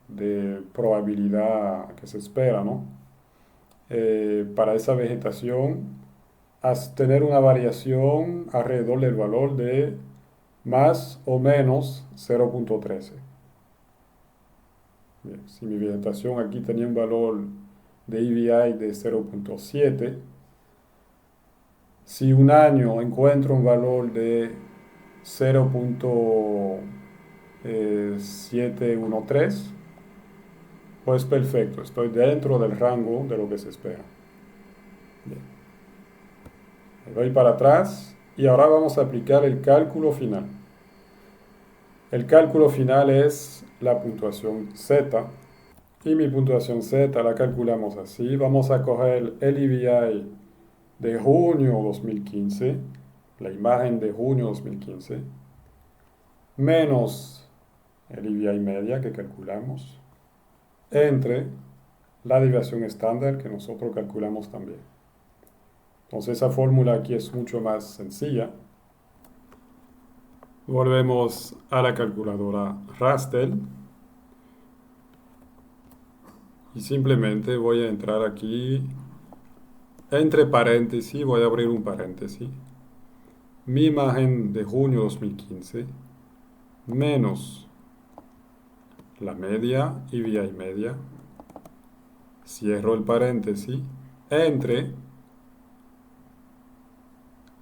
de probabilidad que se espera, ¿no? Para esa vegetación, tener una variación alrededor del valor de más o menos 0.13. Bien, si mi vegetación aquí tenía un valor de EVI de 0.7, si un año encuentro un valor de 0.713, pues perfecto, estoy dentro del rango de lo que se espera. Bien, me doy para atrás y ahora vamos a aplicar el cálculo final. El cálculo final es la puntuación Z y mi puntuación Z la calculamos así. Vamos a coger el EVI de junio 2015, la imagen de junio 2015, menos el EVI media que calculamos, entre la desviación estándar que nosotros calculamos también. Entonces esa fórmula aquí es mucho más sencilla. Volvemos a la calculadora Rastel y simplemente voy a entrar aquí entre paréntesis, voy a abrir un paréntesis. Mi imagen de junio 2015 menos la media y vía y media, cierro el paréntesis, entre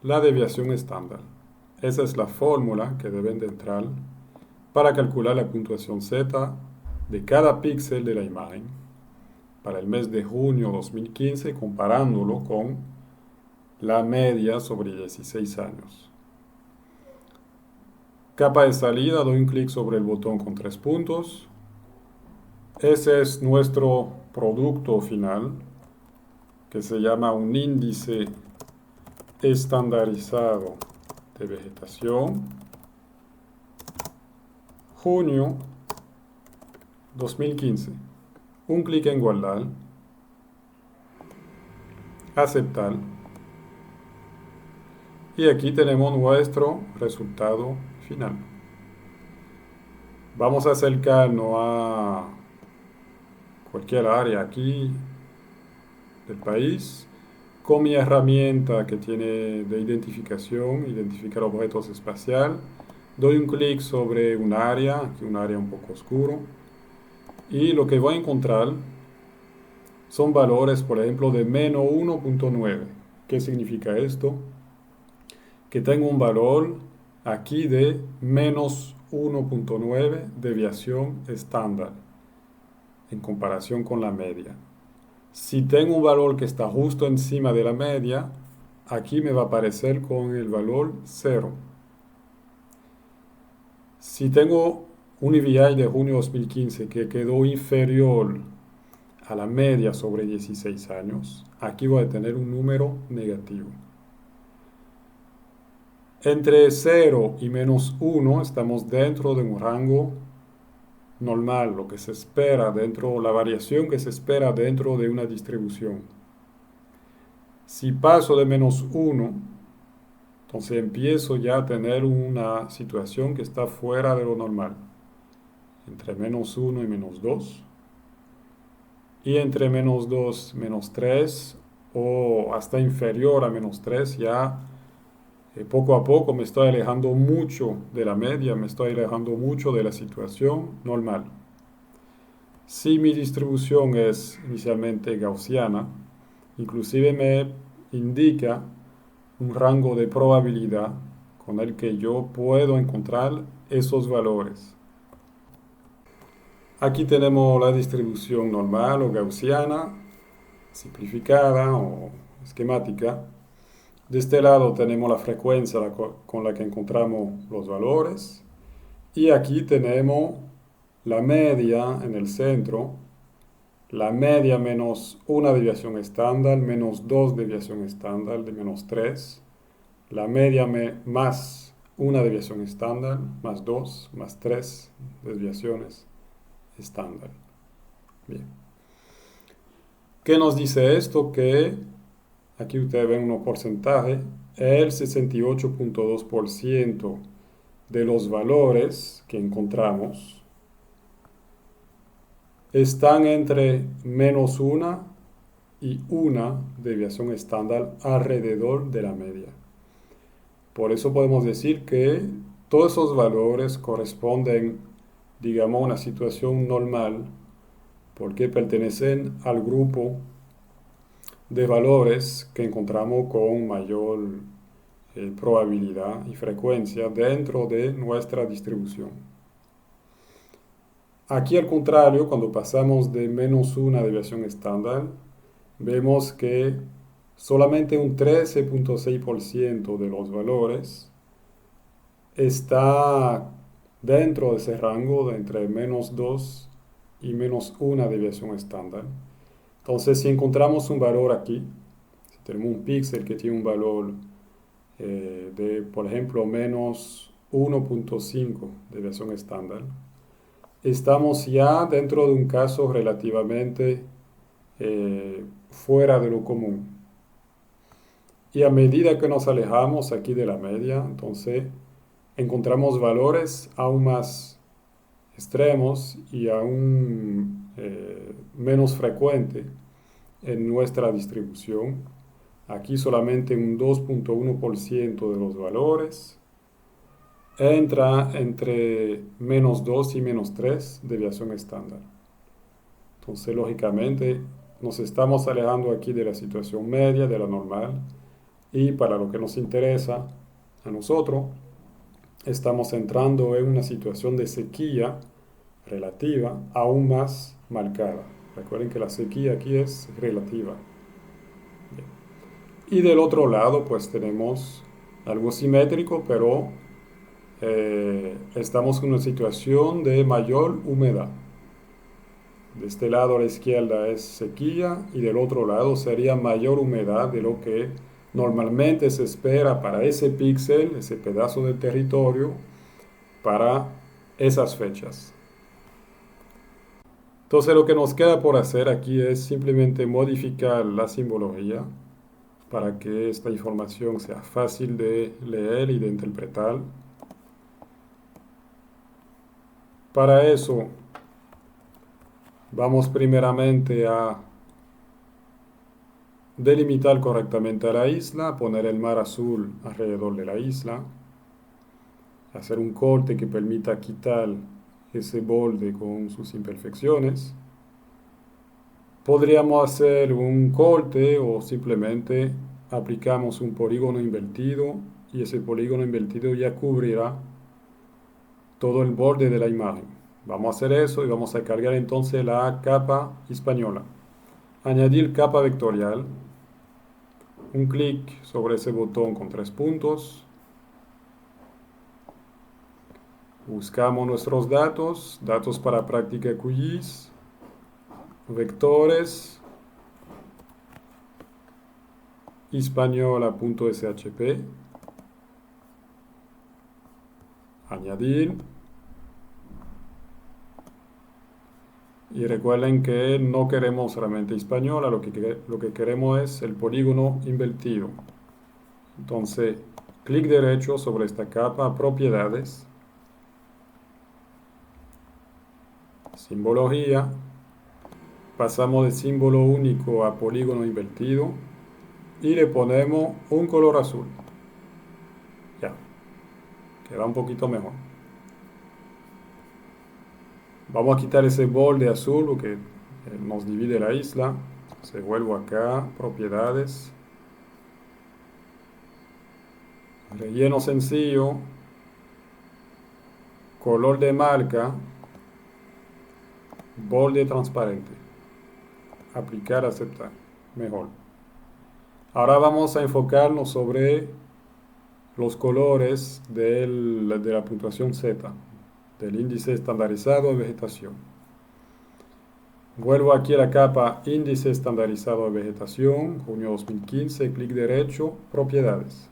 la desviación estándar. Esa es la fórmula que deben de entrar para calcular la puntuación Z de cada píxel de la imagen para el mes de junio 2015 comparándolo con la media sobre 16 años. Capa de salida, doy un clic sobre el botón con 3 puntos. Ese es nuestro producto final, que se llama un índice estandarizado de vegetación. Junio 2015. Un clic en guardar. Aceptar. Y aquí tenemos nuestro resultado final. Vamos a acercarnos a cualquier área aquí del país con mi herramienta que tiene de identificación, identificar objetos espacial. Doy un clic sobre un área, aquí un área un poco oscuro, y lo que voy a encontrar son valores, por ejemplo, de menos 1.9. ¿Qué significa esto? Que tengo un valor aquí de menos 1.9 desviación estándar en comparación con la media. Si tengo un valor que está justo encima de la media, aquí me va a aparecer con el valor 0. Si tengo un EVI de junio 2015 que quedó inferior a la media sobre 16 años, aquí voy a tener un número negativo. Entre 0 y menos 1 estamos dentro de un rango normal, lo que se espera dentro, la variación que se espera dentro de una distribución. Si paso de menos 1, entonces empiezo ya a tener una situación que está fuera de lo normal. Entre menos 1 y menos 2. Y entre menos 2, menos 3 o hasta inferior a menos 3 ya poco a poco me estoy alejando mucho de la media, me estoy alejando mucho de la situación normal. Si mi distribución es inicialmente gaussiana, inclusive me indica un rango de probabilidad con el que yo puedo encontrar esos valores. Aquí tenemos la distribución normal o gaussiana, simplificada o esquemática. De este lado tenemos la frecuencia con la que encontramos los valores. Y aquí tenemos la media en el centro, la media menos una desviación estándar, menos 2 desviación estándar de menos 3, la media más una desviación estándar, más 2, más 3 desviaciones estándar. Bien. ¿Qué nos dice esto? Que aquí ustedes ven un porcentaje, el 68.2% de los valores que encontramos están entre -1 y 1 desviación estándar alrededor de la media. Por eso podemos decir que todos esos valores corresponden, digamos, a una situación normal porque pertenecen al grupo de valores que encontramos con mayor probabilidad y frecuencia dentro de nuestra distribución. Aquí al contrario, cuando pasamos de -1 desviación estándar, vemos que solamente un 13.6% de los valores está dentro de ese rango de entre -2 y -1 desviación estándar. Entonces, si encontramos un valor aquí, si tenemos un píxel que tiene un valor de, por ejemplo, -1.5 desviación estándar, estamos ya dentro de un caso relativamente fuera de lo común. Y a medida que nos alejamos aquí de la media, entonces encontramos valores aún más extremos y aún menos frecuentes en nuestra distribución. Aquí solamente un 2.1% de los valores entra entre -2 y -3 desviación estándar. Entonces, lógicamente, nos estamos alejando aquí de la situación media, de la normal, y para lo que nos interesa a nosotros, estamos entrando en una situación de sequía relativa aún más marcada. Recuerden que la sequía aquí es relativa. Bien. Y del otro lado, pues tenemos algo simétrico, pero estamos en una situación de mayor humedad. De este lado a la izquierda es sequía y del otro lado sería mayor humedad de lo que normalmente se espera para ese píxel, ese pedazo de territorio, para esas fechas. Entonces lo que nos queda por hacer aquí es simplemente modificar la simbología para que esta información sea fácil de leer y de interpretar. Para eso vamos primeramente a delimitar correctamente a la isla, poner el mar azul alrededor de la isla, hacer un corte que permita quitar ese borde con sus imperfecciones. Podríamos hacer un corte o simplemente aplicamos un polígono invertido y ese polígono invertido ya cubrirá todo el borde de la imagen. Vamos a hacer eso y vamos a cargar entonces la capa española. Añadir capa vectorial. Un clic sobre ese botón con 3 puntos. Buscamos nuestros datos, datos para práctica QGIS, vectores, hispaniola.shp, añadir. Y recuerden que no queremos solamente Hispaniola, lo que queremos es el polígono invertido. Entonces, clic derecho sobre esta capa, propiedades, simbología, pasamos de símbolo único a polígono invertido y le ponemos un color azul. Ya, queda un poquito mejor. Vamos a quitar ese borde azul que nos divide la isla. Se vuelvo acá, propiedades, relleno sencillo, color de marca, borde transparente, aplicar, aceptar, mejor. Ahora vamos a enfocarnos sobre los colores de la puntuación Z, del índice estandarizado de vegetación. Vuelvo aquí a la capa índice estandarizado de vegetación, junio 2015, clic derecho, propiedades.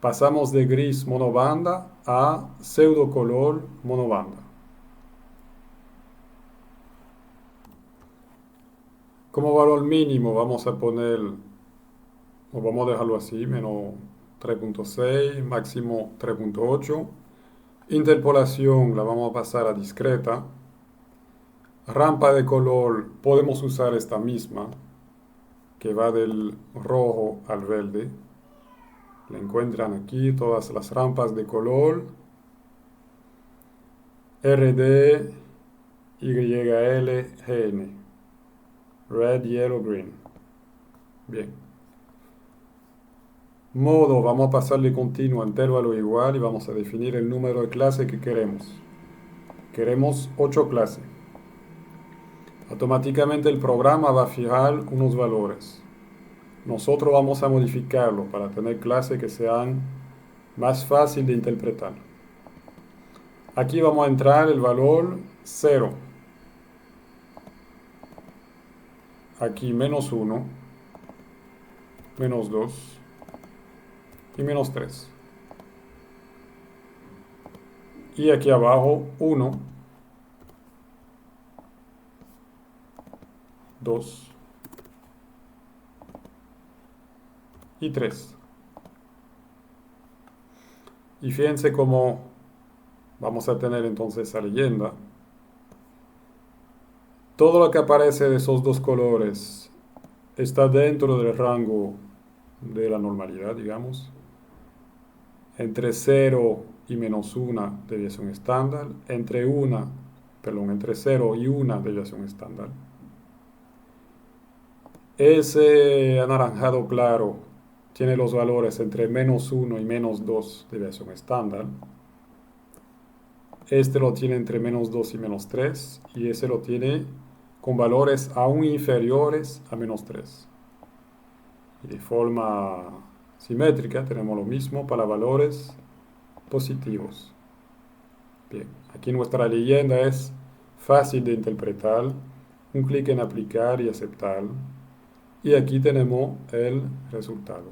Pasamos de gris monobanda a pseudocolor monobanda. Como valor mínimo vamos a poner, o vamos a dejarlo así, menos 3.6, máximo 3.8. Interpolación la vamos a pasar a discreta. Rampa de color podemos usar esta misma, que va del rojo al verde. La encuentran aquí todas las rampas de color. RD, YL, GN. Red, yellow, green. Bien. Modo, vamos a pasarle continuo a intervalo igual y vamos a definir el número de clase que queremos. Queremos 8 clases. Automáticamente el programa va a fijar unos valores. Nosotros vamos a modificarlo para tener clases que sean más fácil de interpretar. Aquí vamos a entrar el valor 0. Aquí menos 1, menos 2 y menos 3. Y aquí abajo 1, 2 y 3. Y fíjense cómo vamos a tener entonces esa leyenda. Todo lo que aparece de esos dos colores está dentro del rango de la normalidad, digamos. Entre 0 y menos 1 deviación estándar. Entre 0 y 1 deviación estándar. Ese anaranjado claro tiene los valores entre menos 1 y menos 2 deviación estándar. Este lo tiene entre menos 2 y menos 3. Y ese lo tiene con valores aún inferiores a menos 3. Y de forma simétrica tenemos lo mismo para valores positivos. Bien, aquí nuestra leyenda es fácil de interpretar. Un clic en aplicar y aceptar. Y aquí tenemos el resultado.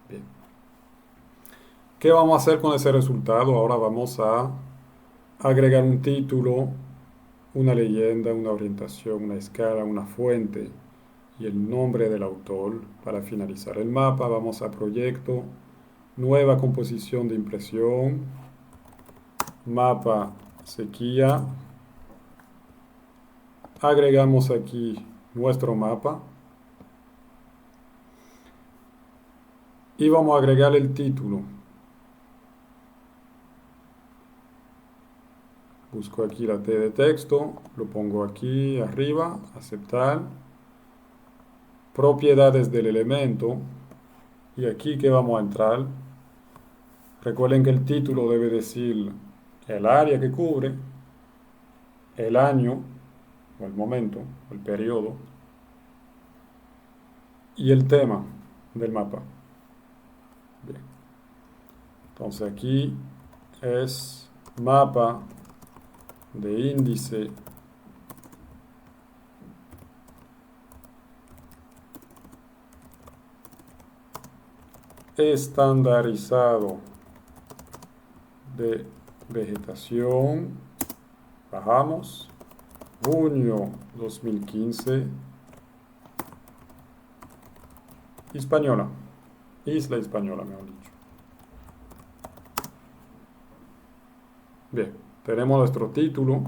Bien. ¿Qué vamos a hacer con ese resultado? Ahora vamos a agregar un título, una leyenda, una orientación, una escala, una fuente y el nombre del autor. Para finalizar el mapa vamos a proyecto, nueva composición de impresión, mapa sequía. Agregamos aquí nuestro mapa y vamos a agregar el título. Busco aquí la T de texto, lo pongo aquí arriba, aceptar, propiedades del elemento y aquí que vamos a entrar. Recuerden que el título debe decir el área que cubre, el año o el momento, el periodo y el tema del mapa. Bien. Entonces aquí es mapa de índice estandarizado de vegetación. Bajamos. Junio 2015. Hispaniola. Isla Española, mejor dicho. Bien, tenemos nuestro título.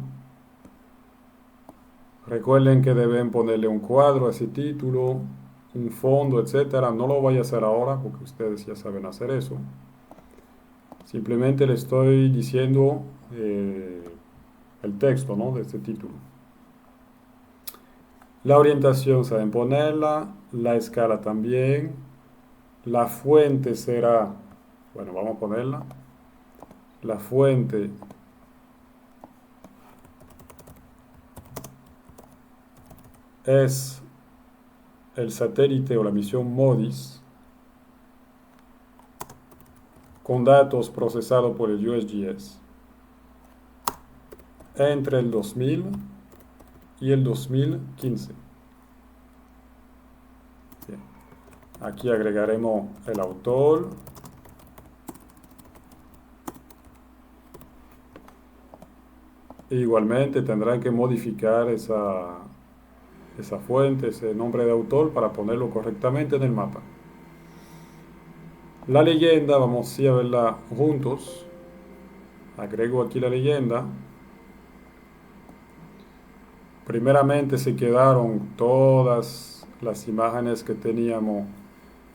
Recuerden que deben ponerle un cuadro a ese título, un fondo, etcétera. No lo voy a hacer ahora porque ustedes ya saben hacer eso. Simplemente le estoy diciendo el texto, ¿no?, de este título. La orientación saben ponerla, la escala también. La fuente será, bueno, vamos a ponerla. La fuente es el satélite o la misión MODIS con datos procesados por el USGS entre el 2000 y el 2015. Bien. Aquí agregaremos el autor, Igualmente tendrán que modificar esa fuente, ese nombre de autor para ponerlo correctamente en el mapa. La leyenda, vamos sí a verla juntos. Agrego aquí la leyenda. Primeramente se quedaron todas las imágenes que teníamos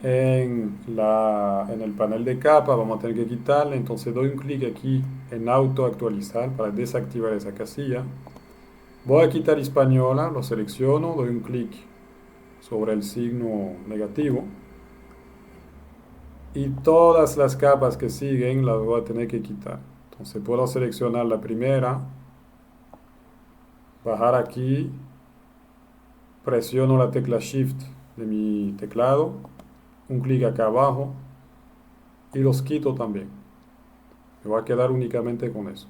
en el panel de capa. Vamos a tener que quitarle. Entonces doy un clic aquí en auto actualizar para desactivar esa casilla. Voy a quitar Hispaniola, lo selecciono, doy un clic sobre el signo negativo. Y todas las capas que siguen las voy a tener que quitar. Entonces puedo seleccionar la primera, bajar aquí, presiono la tecla Shift de mi teclado, un clic acá abajo y los quito también. Me va a quedar únicamente con eso.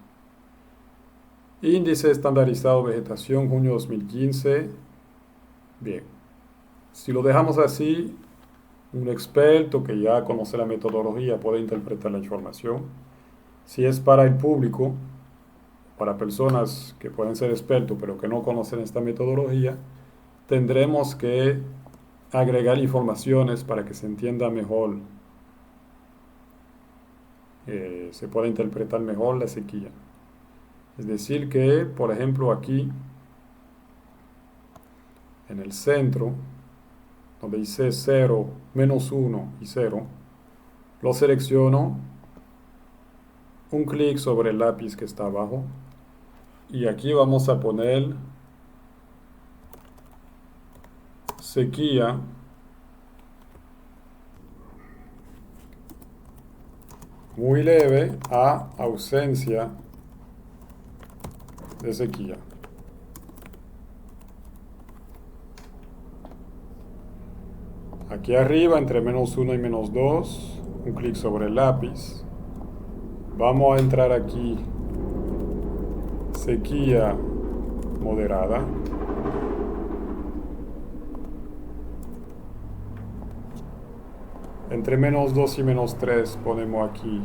Índice estandarizado vegetación junio 2015. Bien. Si lo dejamos así, un experto que ya conoce la metodología puede interpretar la información. Si es para el público, para personas que pueden ser expertos pero que no conocen esta metodología, tendremos que agregar informaciones para que se entienda mejor, se pueda interpretar mejor la sequía. Es decir que, por ejemplo, aquí en el centro, donde dice 0, menos 1 y 0, lo selecciono, un clic sobre el lápiz que está abajo y aquí vamos a poner sequía muy leve a ausencia de sequía. Aquí arriba, entre menos 1 y menos 2, un clic sobre el lápiz. Vamos a entrar aquí, sequía moderada. Entre menos 2 y menos 3 ponemos aquí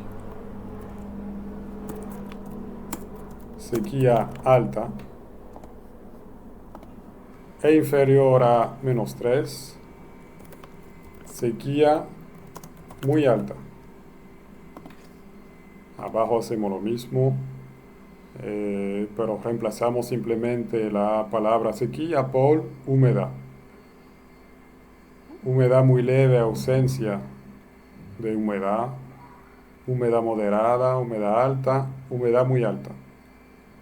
sequía alta. E inferior a menos 3, sequía muy alta. Abajo hacemos lo mismo, pero reemplazamos simplemente la palabra sequía por humedad. Humedad muy leve, ausencia de humedad, humedad moderada, humedad alta, humedad muy alta.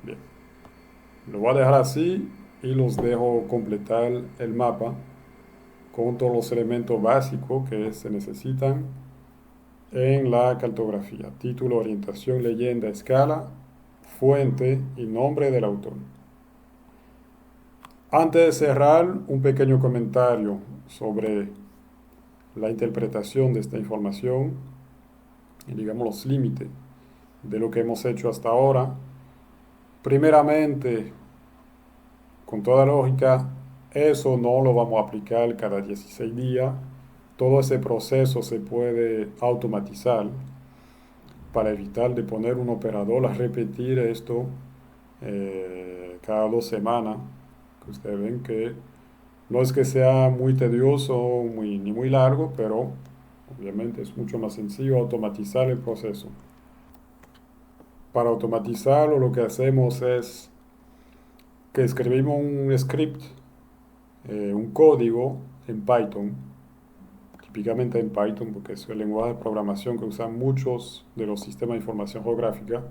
Bien, lo voy a dejar así y los dejo completar el mapa con todos los elementos básicos que se necesitan en la cartografía: título, orientación, leyenda, escala, fuente y nombre del autor. Antes de cerrar, un pequeño comentario sobre la interpretación de esta información y, digamos, los límites de lo que hemos hecho hasta ahora. Primeramente, con toda lógica, eso no lo vamos a aplicar cada 16 días. Todo ese proceso se puede automatizar para evitar de poner un operador a repetir esto cada 2 semanas. Que ustedes ven que no es que sea muy tedioso ni muy largo, pero obviamente es mucho más sencillo automatizar el proceso. Para automatizarlo, lo que hacemos es que escribimos un script, un código en Python, típicamente en Python porque es el lenguaje de programación que usan muchos de los sistemas de información geográfica.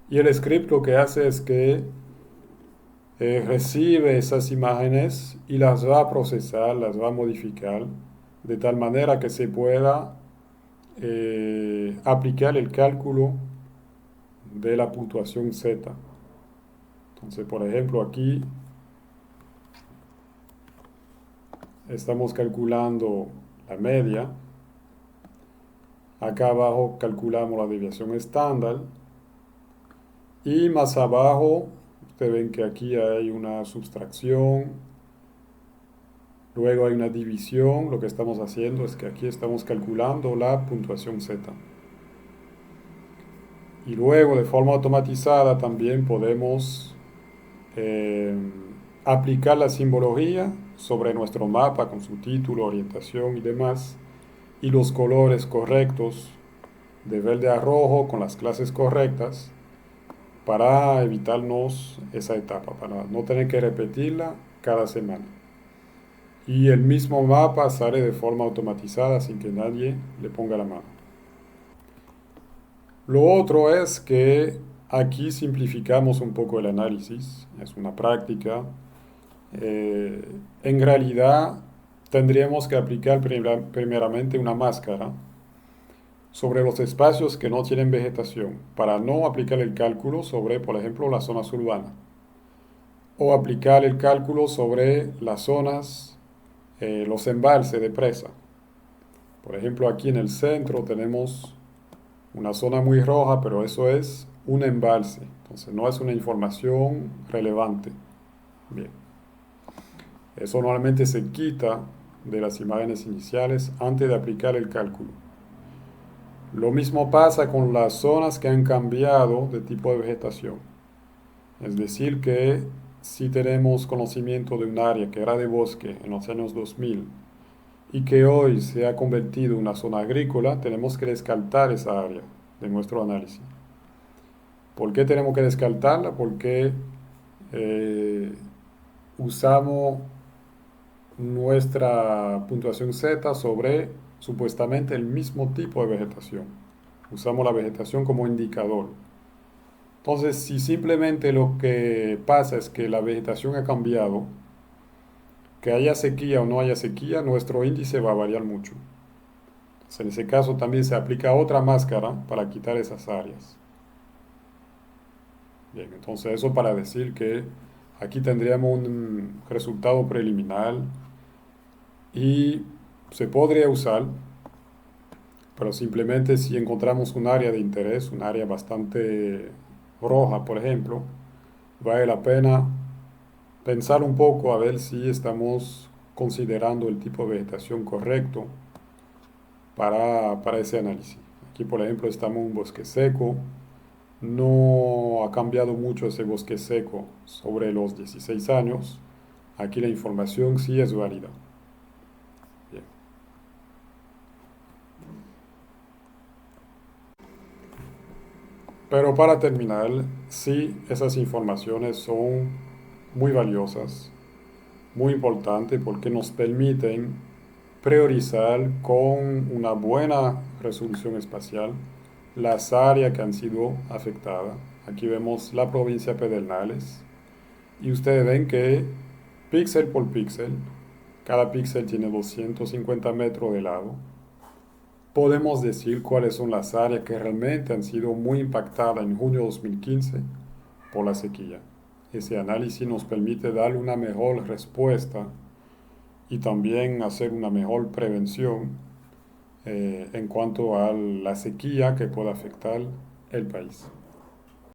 Y el script lo que hace es que recibe esas imágenes y las va a procesar, las va a modificar de tal manera que se pueda aplicar el cálculo de la puntuación Z. Entonces, por ejemplo, aquí estamos calculando la media. Acá abajo calculamos la desviación estándar. Y más abajo, ustedes ven que aquí hay una subtracción. Luego hay una división. Lo que estamos haciendo es que aquí estamos calculando la puntuación Z. Y luego, de forma automatizada, también podemos eh, aplicar la simbología sobre nuestro mapa con su título, orientación y demás, y los colores correctos de verde a rojo con las clases correctas para evitarnos esa etapa, para no tener que repetirla cada semana. Y el mismo mapa sale de forma automatizada sin que nadie le ponga la mano. Lo otro es que aquí simplificamos un poco el análisis, es una práctica. En realidad tendríamos que aplicar primeramente una máscara sobre los espacios que no tienen vegetación para no aplicar el cálculo sobre, por ejemplo, las zonas urbanas o aplicar el cálculo sobre las zonas, los embalses de presa. Por ejemplo, aquí en el centro tenemos una zona muy roja, pero eso es un embalse, entonces no es una información relevante. Bien, eso normalmente se quita de las imágenes iniciales antes de aplicar el cálculo. Lo mismo pasa con las zonas que han cambiado de tipo de vegetación. Es decir, que si tenemos conocimiento de un área que era de bosque en los años 2000 y que hoy se ha convertido en una zona agrícola, tenemos que descartar esa área de nuestro análisis. ¿Por qué tenemos que descartarla? Porque eh, usamos nuestra puntuación Z sobre supuestamente el mismo tipo de vegetación. Usamos la vegetación como indicador. Entonces, si simplemente lo que pasa es que la vegetación ha cambiado, que haya sequía o no haya sequía, nuestro índice va a variar mucho. Entonces, en ese caso también se aplica otra máscara para quitar esas áreas. Bien, entonces eso para decir que aquí tendríamos un resultado preliminar y se podría usar, pero simplemente si encontramos un área de interés, un área bastante roja, por ejemplo, vale la pena pensar un poco a ver si estamos considerando el tipo de vegetación correcto para ese análisis. Aquí, por ejemplo, estamos en un bosque seco. No ha cambiado mucho ese bosque seco sobre los 16 años. Aquí la información sí es válida. Bien. Pero para terminar, sí, esas informaciones son muy valiosas, muy importantes porque nos permiten priorizar con una buena resolución espacial las áreas que han sido afectadas. Aquí vemos la provincia de Pedernales y ustedes ven que píxel por píxel, cada píxel tiene 250 metros de lado. Podemos decir cuáles son las áreas que realmente han sido muy impactadas en junio de 2015 por la sequía. Ese análisis nos permite dar una mejor respuesta y también hacer una mejor prevención en cuanto a la sequía que pueda afectar el país.